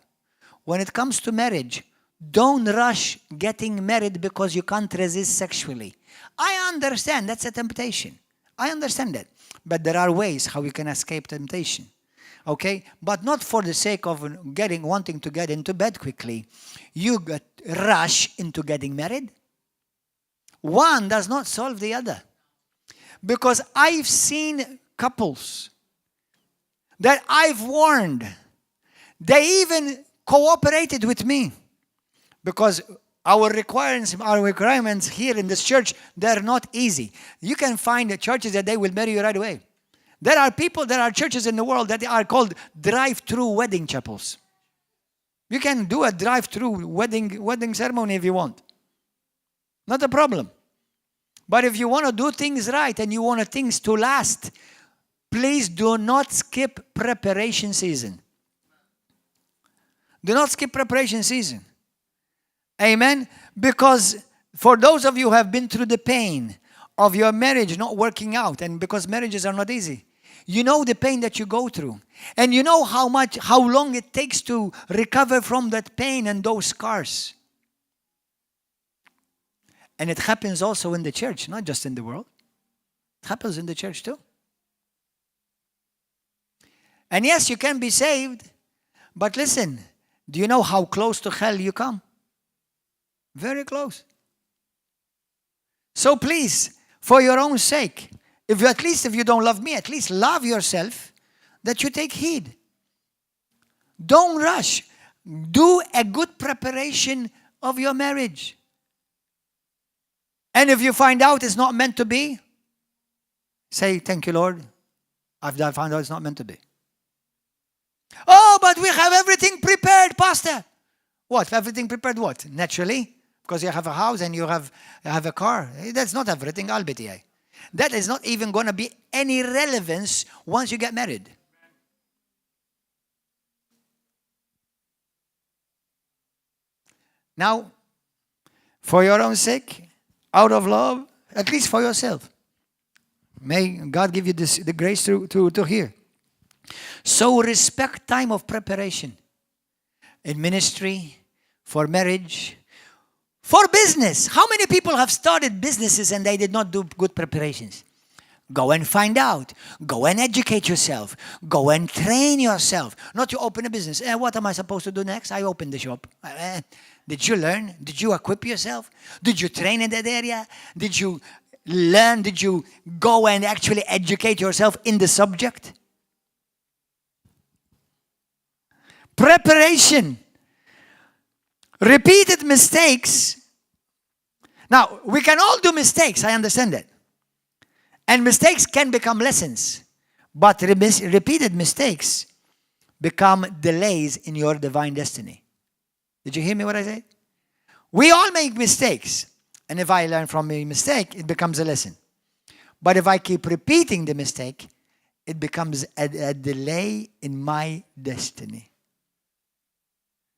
When it comes to marriage, don't rush getting married because you can't resist sexually. I understand that's a temptation. I understand that. But there are ways how you can escape temptation. Okay? But not for the sake of wanting to get into bed quickly. You rush into getting married. One does not solve the other. Because I've seen couples that I've warned. They even cooperated with me. Because our requirements here in this church, they're not easy. You can find the churches that they will marry you right away. There are churches in the world that are called drive-through wedding chapels. You can do a drive-through wedding ceremony if you want. Not a problem. But if you want to do things right and you want things to last, please do not skip preparation season. Do not skip preparation season. Amen? Because for those of you who have been through the pain of your marriage not working out, and because marriages are not easy, you know the pain that you go through. And you know how long it takes to recover from that pain and those scars. And it happens also in the church, not just in the world. It happens in the church too. And yes, you can be saved, but listen, do you know how close to hell you come? Very close. So please, for your own sake, if you don't love me, at least love yourself, that you take heed. Don't rush. Do a good preparation of your marriage. And if you find out it's not meant to be, say, thank you, Lord. I've found out it's not meant to be. Oh, but we have everything prepared, Pastor. What? Everything prepared what? Naturally. Because you have a house and you have a car. That's not everything, albeit. That is not even going to be any relevance once you get married. Now, for your own sake, out of love, at least for yourself, may God give you the grace to hear. So respect time of preparation in ministry, for marriage, for business. How many people have started businesses and they did not do good preparations? Go and find out. Go and educate yourself. Go and train yourself. Not to open a business. What am I supposed to do next? I opened the shop. Did you learn? Did you equip yourself? Did you train in that area? Did you learn? Did you go and actually educate yourself in the subject? Preparation. Repeated mistakes. Now, we can all do mistakes. I understand that. And mistakes can become lessons. But repeated mistakes become delays in your divine destiny. Did you hear me what I said? We all make mistakes. And if I learn from a mistake, it becomes a lesson. But if I keep repeating the mistake, it becomes a delay in my destiny.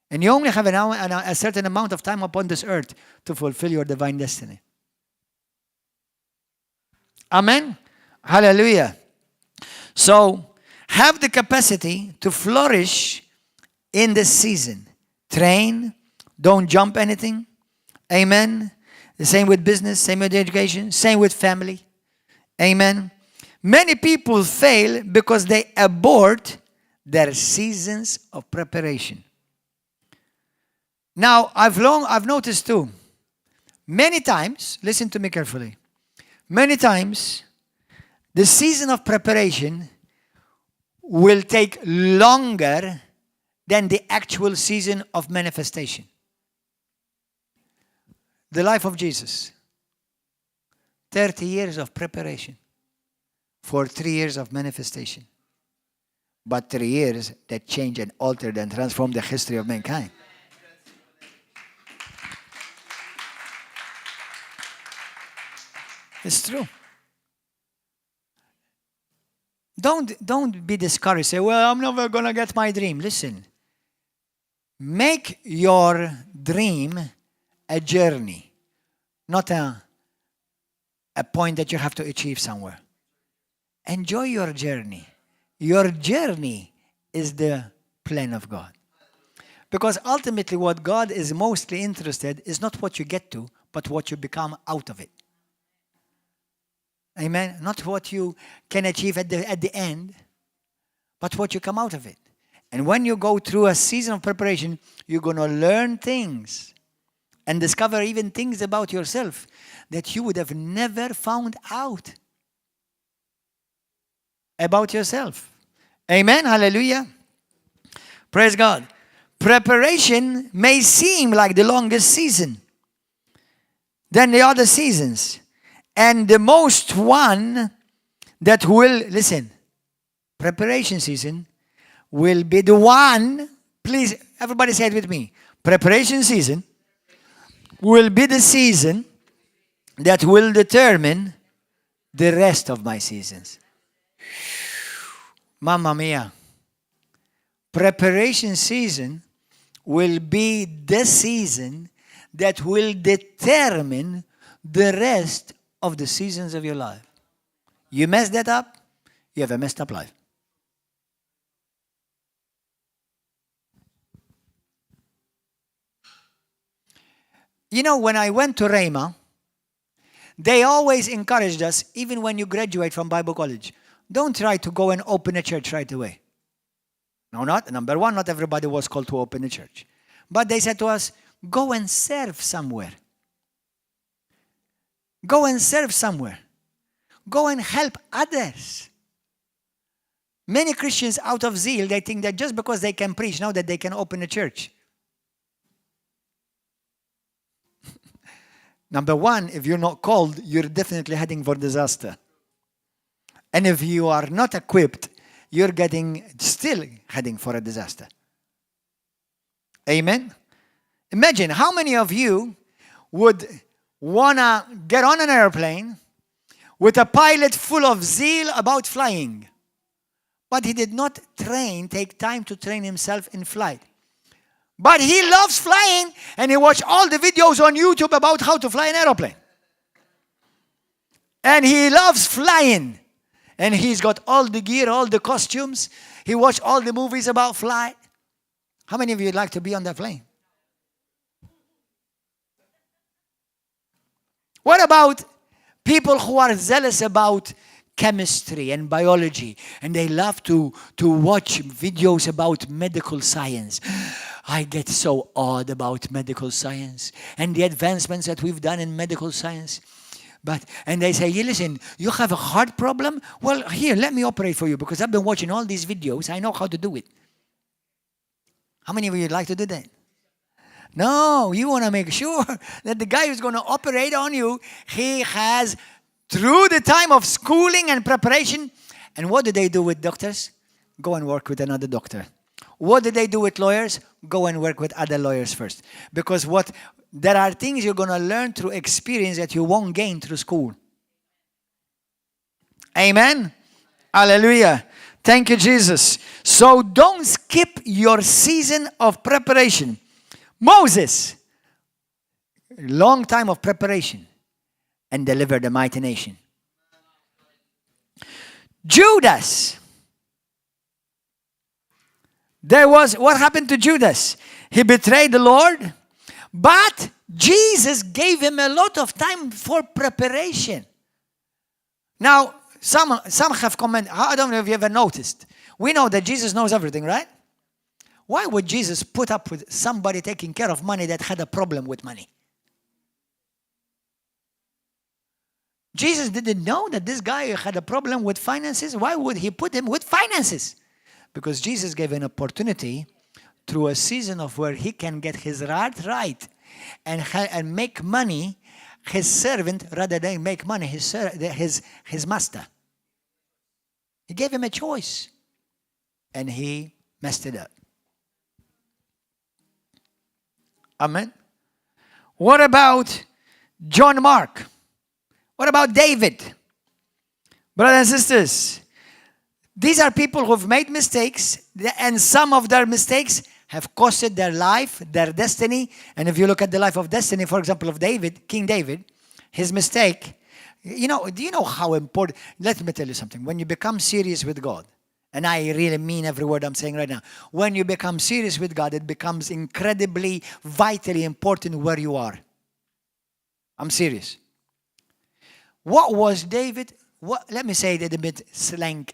And you only have a certain amount of time upon this earth to fulfill your divine destiny. Amen? Hallelujah. So, have the capacity to flourish in this season. Train. Don't jump anything. Amen. The same with business, same with education, same with family. Amen. Many people fail because they abort their seasons of preparation. Now, I've noticed too, many times, listen to me carefully, many times, the season of preparation will take longer than the actual season of manifestation. The life of Jesus, 30 years of preparation for 3 years of manifestation. But 3 years that changed and altered and transformed the history of mankind. It's true. Don't be discouraged. Say, well, I'm never going to get my dream. Listen. Make your dream a journey, not a point that you have to achieve somewhere. Enjoy your journey. Your journey is the plan of God. Because ultimately what God is mostly interested is not what you get to, but what you become out of it. Amen. Not what you can achieve at the end, but what you come out of it. And when you go through a season of preparation, you're going to learn things and discover even things about yourself that you would have never found out about yourself. Amen. Hallelujah. Praise God. Preparation may seem like the longest season than the other seasons. And the most one that will, listen, preparation season will be the one, please, everybody say it with me. Preparation season will be the season that will determine the rest of my seasons. Mamma mia. Preparation season will be the season that will determine the rest of the seasons of your life. You mess that up, you have a messed up life. You know, when I went to Rhema, they always encouraged us, even when you graduate from Bible college, don't try to go and open a church right away. No, number one, not everybody was called to open a church. But they said to us, go and serve somewhere. Go and serve somewhere. Go and help others. Many Christians, out of zeal, they think that just because they can preach, now that they can open a church. Number one, if you're not called, you're definitely heading for disaster. And if you are not equipped, you're still heading for a disaster. Amen? Imagine how many of you would want to get on an airplane with a pilot full of zeal about flying, but he did not take time to train himself in flight. But he loves flying, and he watched all the videos on YouTube about how to fly an airplane. And he loves flying. And he's got all the gear, all the costumes. He watched all the movies about flight. How many of you would like to be on that plane? What about people who are zealous about chemistry and biology, and they love to watch videos about medical science? I get so awed about medical science and the advancements that we've done in medical science. And they say, listen, you have a heart problem? Well, here, let me operate for you, because I've been watching all these videos. I know how to do it. How many of you would like to do that? No, you want to make sure that the guy who's going to operate on you, he has, through the time of schooling and preparation. And what do they do with doctors? Go and work with another doctor. What do they do with lawyers? Go and work with other lawyers first. Because there are things you're going to learn through experience that you won't gain through school. Amen? Hallelujah. Thank you, Jesus. So don't skip your season of preparation. Moses, long time of preparation, and delivered a mighty nation. Judas. What happened to Judas? He betrayed the Lord, but Jesus gave him a lot of time for preparation. Now, some have commented, I don't know if you ever noticed. We know that Jesus knows everything, right? Why would Jesus put up with somebody taking care of money that had a problem with money? Jesus didn't know that this guy had a problem with finances. Why would he put him with finances? Because Jesus gave an opportunity through a season of where he can get his heart right and make money his servant rather than make money his master. He gave him a choice, and he messed it up. Amen. What about John Mark? What about David? Brothers and sisters, these are people who've made mistakes, and some of their mistakes have costed their life, their destiny. And if you look at the life of destiny, for example, of David, King David, his mistake, do you know how important? Let me tell you something. When you become serious with God, and I really mean every word I'm saying right now, when you become serious with God, it becomes incredibly, vitally important where you are. I'm serious. What was David? Let me say it in a bit slang,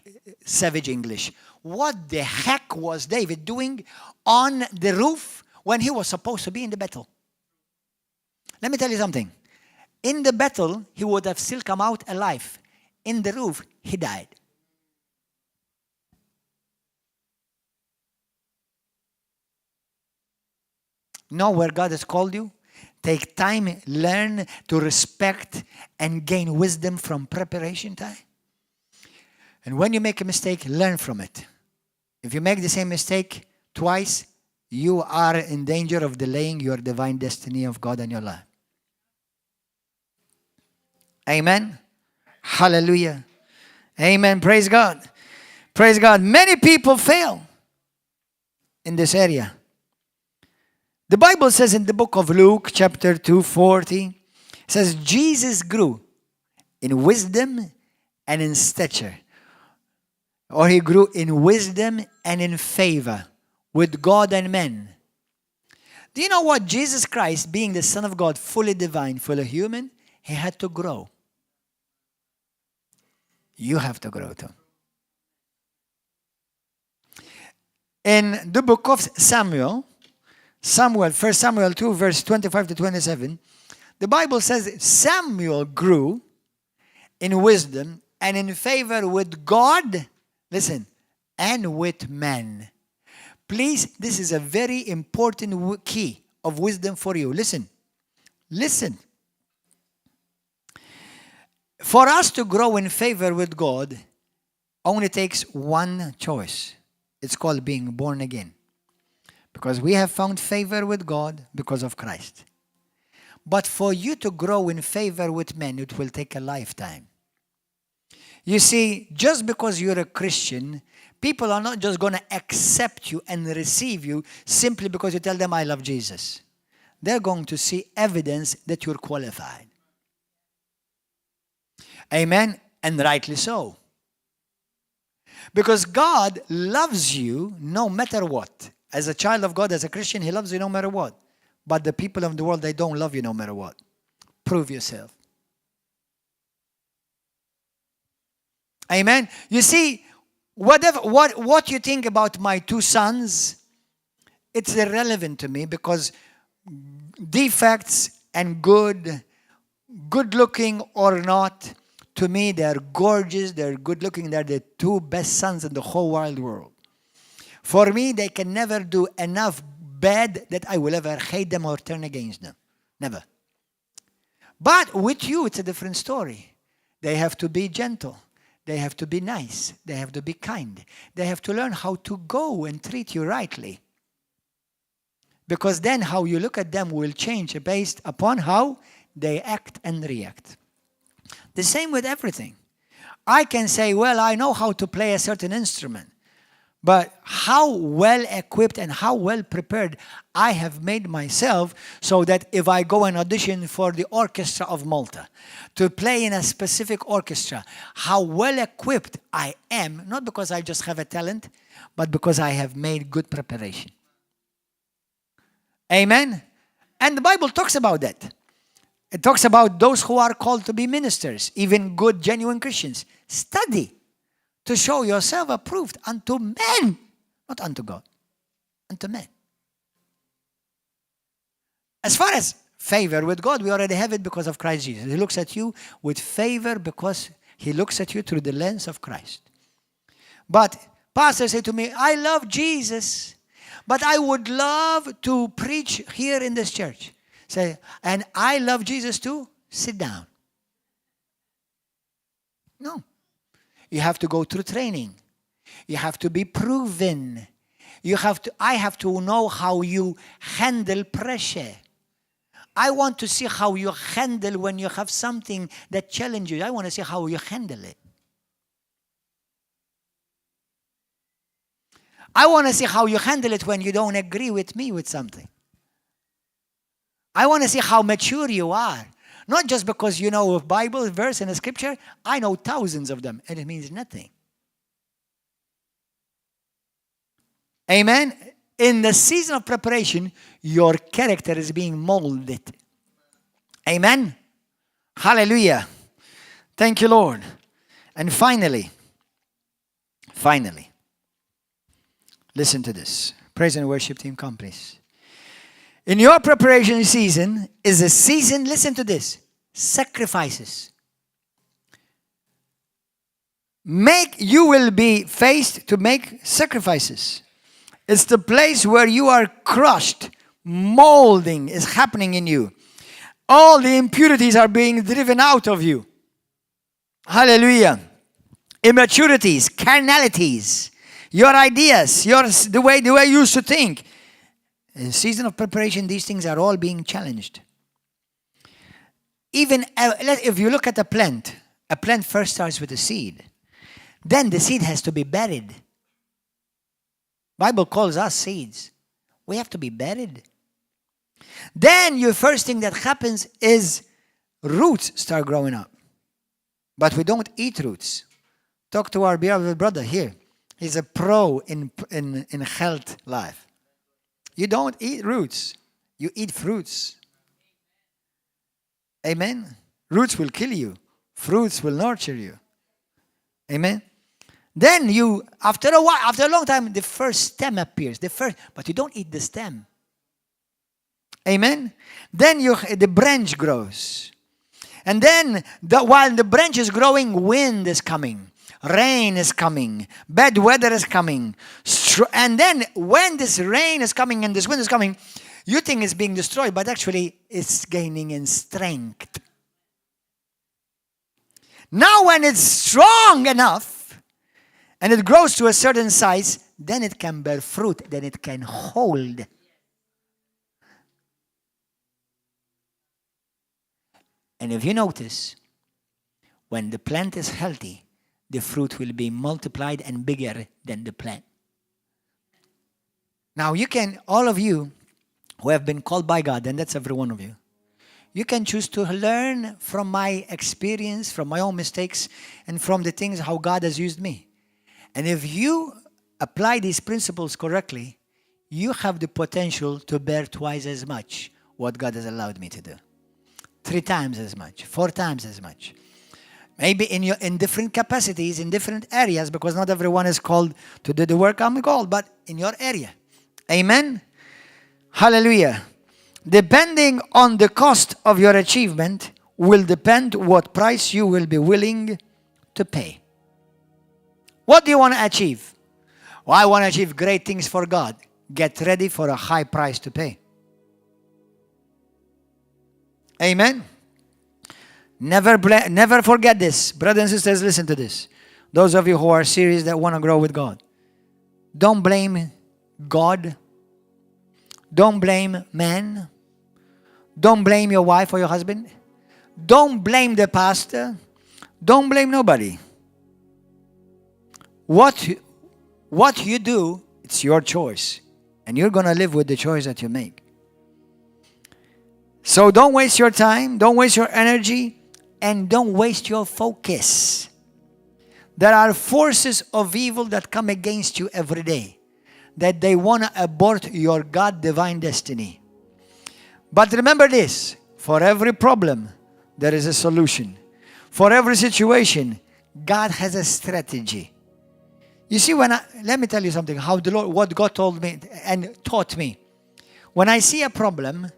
savage English. What the heck was David doing on the roof when he was supposed to be in the battle? Let me tell you something. In the battle, he would have still come out alive. In the roof, he died. Know where God has called you? Take time, learn to respect and gain wisdom from preparation time. And when you make a mistake, learn from it. If you make the same mistake twice, you are in danger of delaying your divine destiny of God in your life. Amen. Hallelujah. Amen. Praise God. Praise God. Many people fail in this area. The Bible says in the book of Luke, chapter 2:40, it says, Jesus grew in wisdom and in stature. Or he grew in wisdom and in favor with God and men. Do you know what? Jesus Christ, being the Son of God, fully divine, fully human, he had to grow. You have to grow too. In the book of Samuel, 1 Samuel 2, verse 25 to 27, the Bible says Samuel grew in wisdom and in favor with God, listen, and with men. Please, this is a very important key of wisdom for you. Listen. For us to grow in favor with God only takes one choice. It's called being born again. Because we have found favor with God because of Christ. But for you to grow in favor with men, it will take a lifetime. You see, just because you're a Christian, people are not just going to accept you and receive you simply because you tell them, I love Jesus. They're going to see evidence that you're qualified. Amen? And rightly so. Because God loves you no matter what. As a child of God, as a Christian, He loves you no matter what. But the people of the world, they don't love you no matter what. Prove yourself. Amen? You see, what you think about my two sons, it's irrelevant to me because defects and good looking or not, to me they're gorgeous, they're good looking, they're the two best sons in the whole wide world. For me, they can never do enough bad that I will ever hate them or turn against them. Never. But with you, it's a different story. They have to be gentle. They have to be nice. They have to be kind. They have to learn how to go and treat you rightly. Because then how you look at them will change based upon how they act and react. The same with everything. I can say, well, I know how to play a certain instrument. But how well equipped and how well prepared I have made myself so that if I go and audition for the orchestra of Malta to play in a specific orchestra, how well equipped I am, not because I just have a talent, but because I have made good preparation. Amen? And the Bible talks about that. It talks about those who are called to be ministers, even good, genuine Christians. Study to show yourself approved unto men, not unto God, unto men. As far as favor with God, we already have it because of Christ Jesus. He looks at you with favor because He looks at you through the lens of Christ. But pastors say to me, I love Jesus, but I would love to preach here in this church. Say, and I love Jesus too? Sit down. No. You have to go through training. You have to be proven. I have to know how you handle pressure. I want to see how you handle when you have something that challenges you. I want to see how you handle it. I want to see how you handle it when you don't agree with me with something. I want to see how mature you are. Not just because you know a Bible verse and a scripture. I know thousands of them, and it means nothing. Amen? In the season of preparation, your character is being molded. Amen? Hallelujah. Thank you, Lord. And finally, listen to this. Praise and worship team, come please. In your preparation season is a season, listen to this, sacrifices. You will be faced to make sacrifices. It's the place where you are crushed, molding is happening in you. All the impurities are being driven out of you. Hallelujah. Immaturities, carnalities, your ideas, the way you used to think. In the season of preparation, these things are all being challenged. Even if you look at a plant first starts with a seed. Then the seed has to be buried. Bible calls us seeds. We have to be buried. Then your first thing that happens is roots start growing up. But we don't eat roots. Talk to our beloved brother here. He's a pro in health life. You don't eat roots. You eat fruits. Amen? Roots will kill you. Fruits will nurture you. Amen? Then after a long time, the first stem appears. But you don't eat the stem. Amen? Then the branch grows. And then while the branch is growing, wind is coming. Rain is coming. Bad weather is coming. And then when this rain is coming and this wind is coming, you think it's being destroyed, but actually it's gaining in strength. Now when it's strong enough and it grows to a certain size, then it can bear fruit, then it can hold. And if you notice, when the plant is healthy, the fruit will be multiplied and bigger than the plant. Now you can, all of you who have been called by God, and that's every one of you, you can choose to learn from my experience, from my own mistakes, and from the things how God has used me. And if you apply these principles correctly, you have the potential to bear twice as much what God has allowed me to do. 3 times as much, 4 times as much. Maybe in different capacities, in different areas, because not everyone is called to do the work I'm called, but in your area. Amen? Hallelujah. Depending on the cost of your achievement will depend what price you will be willing to pay. What do you want to achieve? Well, I want to achieve great things for God. Get ready for a high price to pay. Amen? Never forget this. Brothers and sisters, listen to this. Those of you who are serious that want to grow with God. Don't blame God. Don't blame man. Don't blame your wife or your husband. Don't blame the pastor. Don't blame nobody. What you do, it's your choice. And you're going to live with the choice that you make. So don't waste your time, don't waste your energy, and don't waste your focus. There are forces of evil that come against you every day, that they want to abort your God-divine destiny. But remember this, for every problem, there is a solution. For every situation, God has a strategy. You see, let me tell you something, how the Lord, what God told me and taught me. When I see a problem,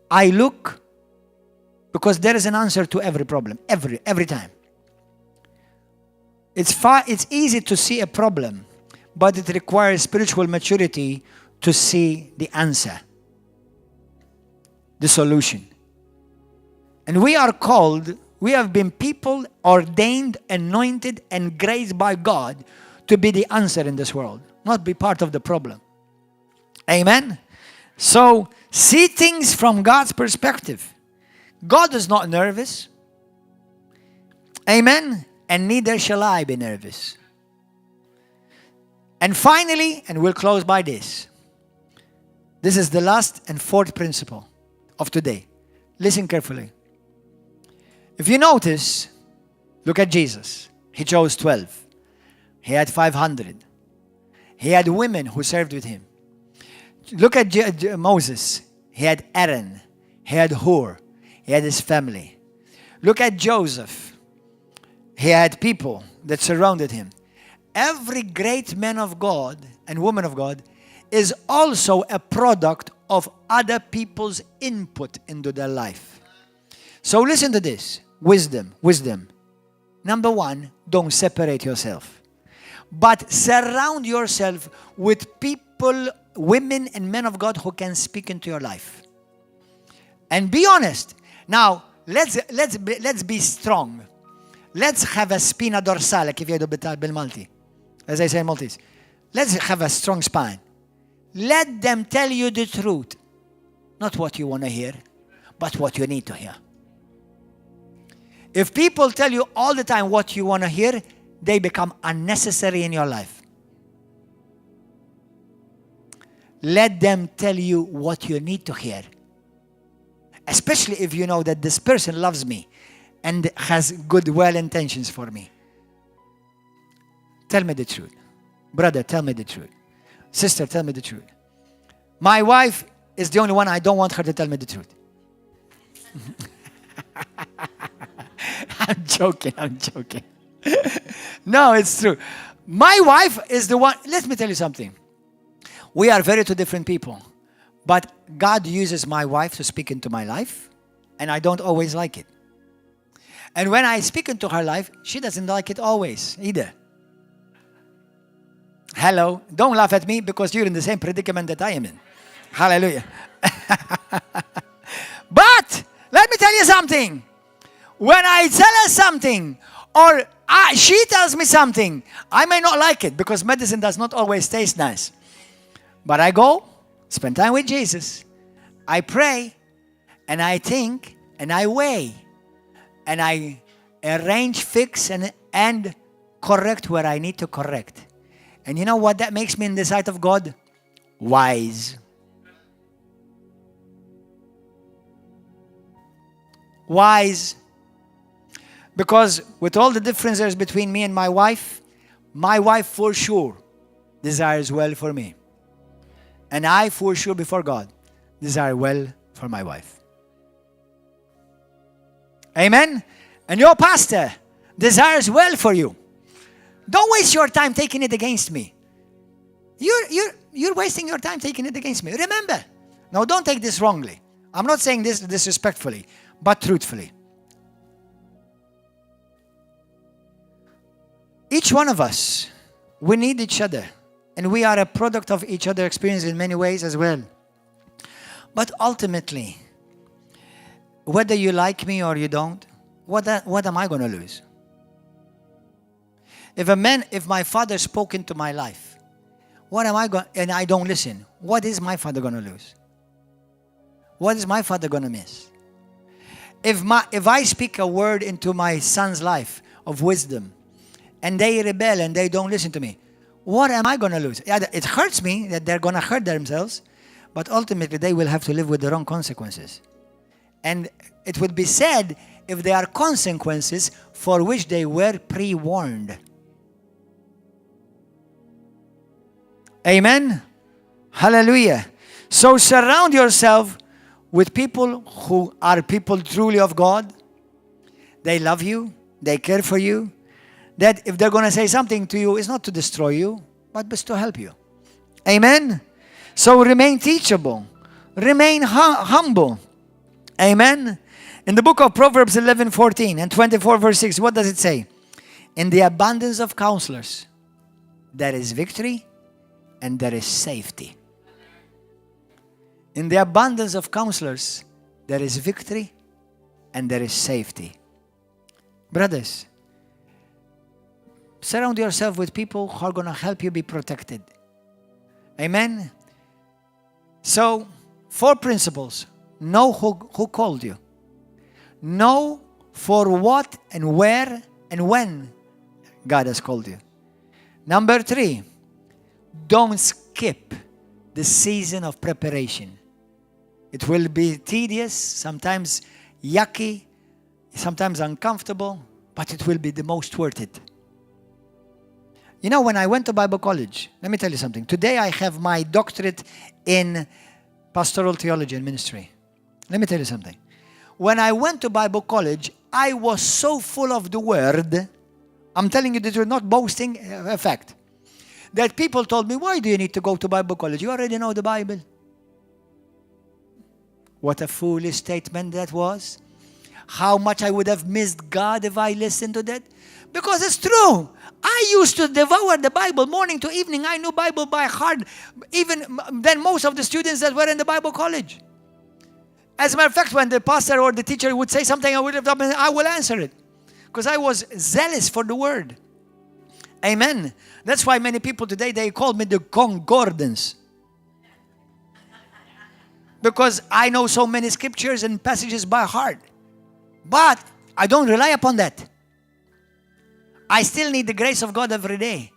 I look, because there is an answer to every problem, every time. It's easy to see a problem, but it requires spiritual maturity to see the answer, the solution. And we are called, we have been people ordained, anointed, and graced by God to be the answer in this world, not be part of the problem. Amen? So, see things from God's perspective. God is not nervous. Amen? And neither shall I be nervous. And finally, and we'll close by this. This is the last and 4th principle of today. Listen carefully. If you notice, look at Jesus. He chose 12. He had 500. He had women who served with him. Look at Moses. He had Aaron. He had Hur. He had his family. Look at Joseph. He had people that surrounded him. Every great man of God and woman of God is also a product of other people's input into their life. So listen to this. Wisdom. Number 1, don't separate yourself. But surround yourself with people, women and men of God who can speak into your life. And be honest. Now, let's be strong. Let's have a spina dorsale, kif jgħidu bil-Malti. As I say in Maltese. Let's have a strong spine. Let them tell you the truth. Not what you want to hear, but what you need to hear. If people tell you all the time what you want to hear, they become unnecessary in your life. Let them tell you what you need to hear. Especially if you know that this person loves me and has good, well intentions for me. Tell me the truth. Brother, tell me the truth. Sister, tell me the truth. My wife is the only one I don't want her to tell me the truth. I'm joking. No, it's true. My wife is the one. Let me tell you something. We are very two different people. But God uses my wife to speak into my life, and I don't always like it. And when I speak into her life, she doesn't like it always either. Hello. Don't laugh at me because you're in the same predicament that I am in. Hallelujah. But let me tell you something. When I tell her something, Or she tells me something. I may not like it because medicine does not always taste nice. But I go, spend time with Jesus. I pray, and I think, and I weigh, and I arrange, fix, and correct where I need to correct. And you know what that makes me in the sight of God? Wise. Wise. Because with all the differences between me and my wife for sure desires well for me. And I for sure before God desire well for my wife. Amen? And your pastor desires well for you. Don't waste your time taking it against me. You're wasting your time taking it against me. Remember. Now don't take this wrongly. I'm not saying this disrespectfully, but truthfully. Each one of us, we need each other. And we are a product of each other's experience in many ways as well. But ultimately, whether you like me or you don't, what am I going to lose? If my father spoke into my life, what am I going, and I don't listen, what is my father going to lose? What is my father going to miss? If I speak a word into my son's life of wisdom, and they rebel and they don't listen to me, what am I going to lose? It hurts me that they're going to hurt themselves, but ultimately they will have to live with the wrong consequences. And it would be said if there are consequences for which they were pre-warned. Amen? Hallelujah. So surround yourself with people who are people truly of God. They love you. They care for you. That if they're going to say something to you, it's not to destroy you, but it's to help you. Amen? So remain teachable. Remain humble. Amen? In the book of Proverbs 11:14 and 24 verse 6, what does it say? In the abundance of counselors, there is victory and there is safety. In the abundance of counselors, there is victory and there is safety. Brothers, surround yourself with people who are going to help you be protected. Amen? So, 4 principles. Know who called you. Know for what and where and when God has called you. Number 3, don't skip the season of preparation. It will be tedious, sometimes yucky, sometimes uncomfortable, but it will be the most worth it. You know, when I went to Bible college, let me tell you something. Today I have my doctorate in pastoral theology and ministry. Let me tell you something. When I went to Bible college, I was so full of the word. I'm telling you the truth, not boasting, a fact. That people told me, why do you need to go to Bible college? You already know the Bible. What a foolish statement that was. How much I would have missed God if I listened to that. Because it's true. I used to devour the Bible morning to evening. I knew Bible by heart, even than most of the students that were in the Bible college. As a matter of fact, when the pastor or the teacher would say something, I will answer it. Because I was zealous for the word. Amen. That's why many people today, they call me the concordance. Because I know so many scriptures and passages by heart. But I don't rely upon that. I still need the grace of God every day.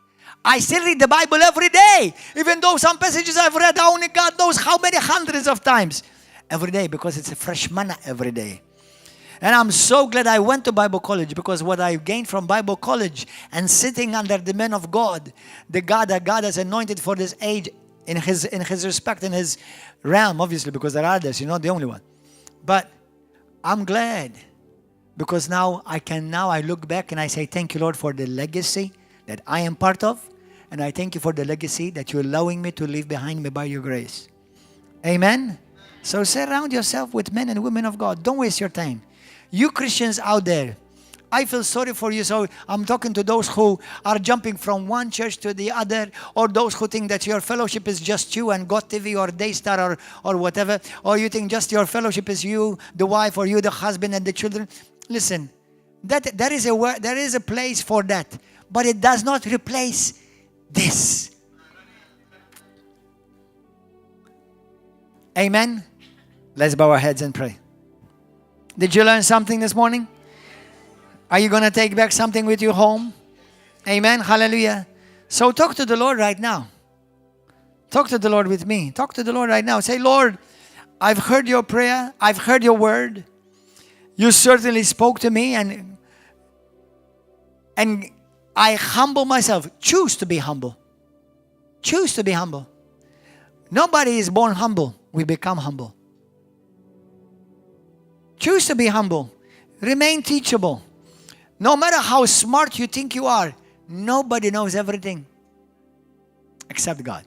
I still read the Bible every day. Even though some passages I've read only God knows how many hundreds of times. Every day, because it's a fresh manna every day. And I'm so glad I went to Bible college, because what I gained from Bible college and sitting under the men of God, the God that God has anointed for this age, in his respect, in his realm, obviously, because there are others, you're not the only one. But I'm glad, because now I look back and I say, thank you, Lord, for the legacy that I am part of. And I thank you for the legacy that you're allowing me to leave behind me by your grace. Amen? So surround yourself with men and women of God. Don't waste your time. You Christians out there, I feel sorry for you. So I'm talking to those who are jumping from one church to the other, or those who think that your fellowship is just you and God TV or Daystar or whatever, or you think just your fellowship is you, the wife, or you, the husband, and the children. Listen, That there is a word, there is a place for that, but it does not replace this. Amen. Let's bow our heads and pray. Did you learn something this morning? Are you going to take back something with you home? Amen. Hallelujah. So talk to the Lord right now. Talk to the Lord with me. Talk to the Lord right now. Say, Lord, I've heard your prayer. I've heard your word. You certainly spoke to me, and I humble myself. Choose to be humble. Choose to be humble. Nobody is born humble. We become humble. Choose to be humble. Remain teachable. No matter how smart you think you are, nobody knows everything except God.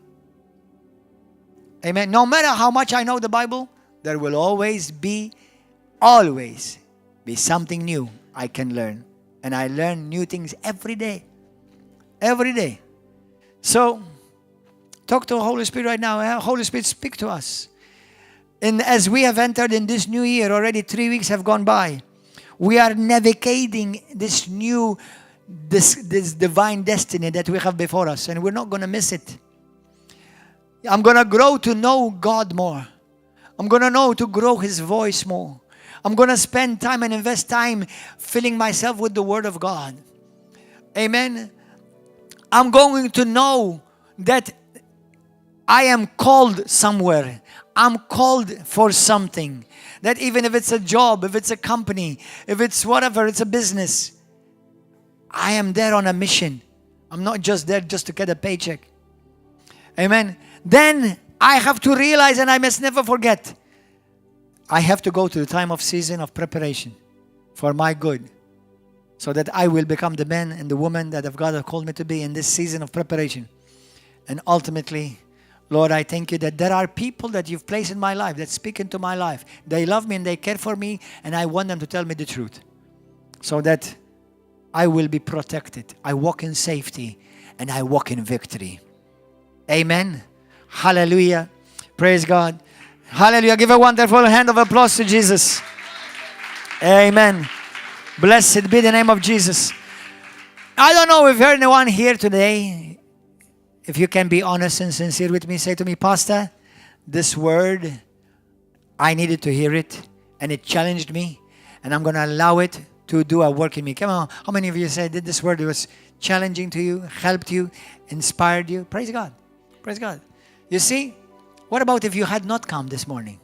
Amen. No matter how much I know the Bible, there will always be something new I can learn. And I learn new things every day. Every day. So, talk to the Holy Spirit right now. Holy Spirit, speak to us. And as we have entered in this new year, already 3 weeks have gone by. We are navigating this divine destiny that we have before us. And we're not going to miss it. I'm going to grow to know God more. I'm going to know to grow His voice more. I'm going to spend time and invest time filling myself with the Word of God. Amen. I'm going to know that I am called somewhere. I'm called for something. That even if it's a job, if it's a company, if it's whatever, it's a business, I am there on a mission. I'm not just there just to get a paycheck. Amen. Then I have to realize, and I must never forget, I have to go to the time of season of preparation for my good, so that I will become the man and the woman that God has called me to be in this season of preparation. And ultimately, Lord, I thank you that there are people that you've placed in my life that speak into my life. They love me and they care for me, and I want them to tell me the truth so that I will be protected. I walk in safety and I walk in victory. Amen. Hallelujah. Praise God. Hallelujah. Give a wonderful hand of applause to Jesus. Amen. Blessed be the name of Jesus. I don't know if anyone here today, if you can be honest and sincere with me, say to me, Pastor, this word, I needed to hear it, and it challenged me, and I'm going to allow it to do a work in me. Come on. How many of you said that this word was challenging to you, helped you, inspired you? Praise God. Praise God. You see, what about if you had not come this morning?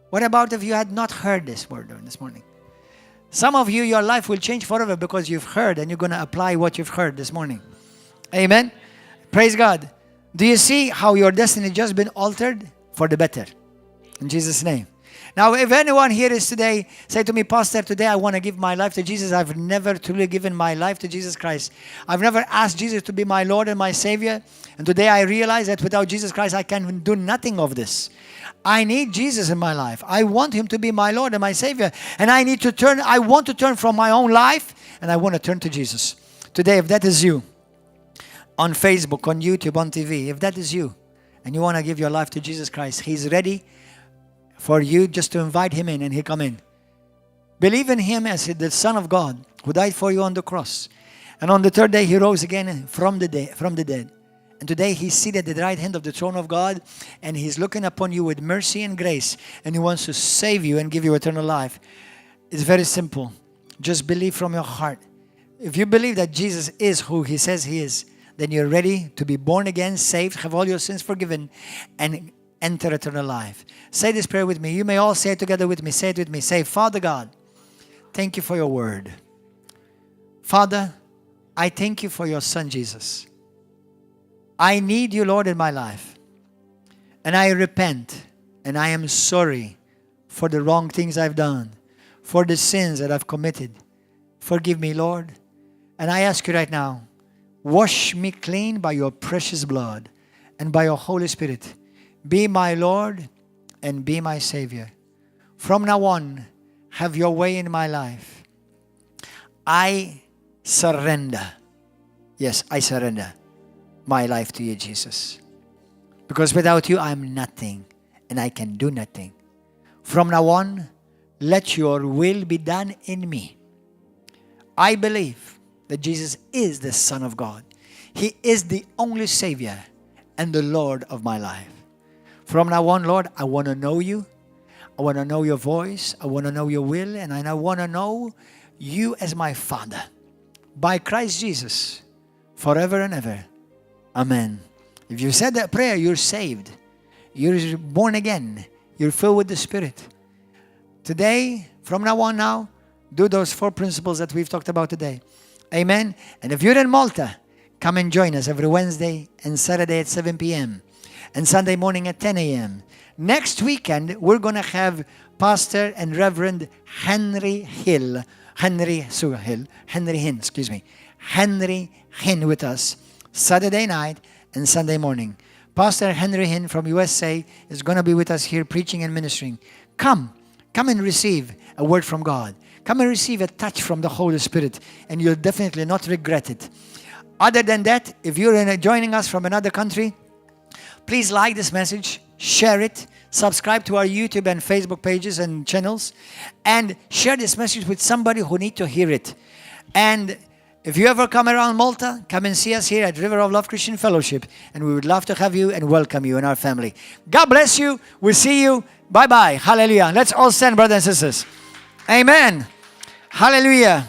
What about if you had not heard this word this morning? Some of you, your life will change forever because you've heard and you're going to apply what you've heard this morning. Amen. Praise God. Do you see how your destiny just been altered for the better? In Jesus' name. Now, if anyone here is today, say to me, Pastor, today I want to give my life to Jesus. I've never truly given my life to Jesus Christ. I've never asked Jesus to be my Lord and my Savior. And today I realize that without Jesus Christ, I can do nothing of this. I need Jesus in my life. I want Him to be my Lord and my Savior. And I want to turn from my own life, and I want to turn to Jesus. Today, if that is you, on Facebook, on YouTube, on TV, if that is you, and you want to give your life to Jesus Christ, He's ready for you just to invite Him in, and He'll come in. Believe in Him as the Son of God who died for you on the cross. And on the third day, He rose again from the dead. And today, He's seated at the right hand of the throne of God, and He's looking upon you with mercy and grace, and He wants to save you and give you eternal life. It's very simple. Just believe from your heart. If you believe that Jesus is who He says He is, then you're ready to be born again, saved, have all your sins forgiven, and enter eternal life. Say this prayer with me. You may all say it together with me. Say it with me. Say, Father God, thank you for your word. Father, I thank you for your Son, Jesus. I need you, Lord, in my life. And I repent, and I am sorry for the wrong things I've done, for the sins that I've committed. Forgive me, Lord. And I ask you right now, wash me clean by your precious blood and by your Holy Spirit. Be my Lord and be my Savior. From now on, have your way in my life. I surrender. Yes, I surrender my life to you, Jesus. Because without you, I'm nothing and I can do nothing. From now on, let your will be done in me. I believe that Jesus is the Son of God. He is the only Savior and the Lord of my life. From now on, Lord, I want to know you. I want to know your voice. I want to know your will. And I want to know you as my Father. By Christ Jesus, forever and ever. Amen. If you said that prayer, you're saved. You're born again. You're filled with the Spirit. Today, from now on now, do those 4 principles that we've talked about today. Amen. And if you're in Malta, come and join us every Wednesday and Saturday at 7 p.m. and Sunday morning at 10 a.m. Next weekend, we're going to have Pastor and Reverend Henry Hinn with us Saturday night and Sunday morning. Pastor Henry Hinn from USA is going to be with us here preaching and ministering. Come and receive a word from God. Come and receive a touch from the Holy Spirit, and you'll definitely not regret it. Other than that, if you're joining us from another country, please like this message, share it, subscribe to our YouTube and Facebook pages and channels, and share this message with somebody who needs to hear it. And if you ever come around Malta, come and see us here at River of Love Christian Fellowship, and we would love to have you and welcome you in our family. God bless you. We'll see you. Bye-bye. Hallelujah. Let's all stand, brothers and sisters. Amen. Hallelujah.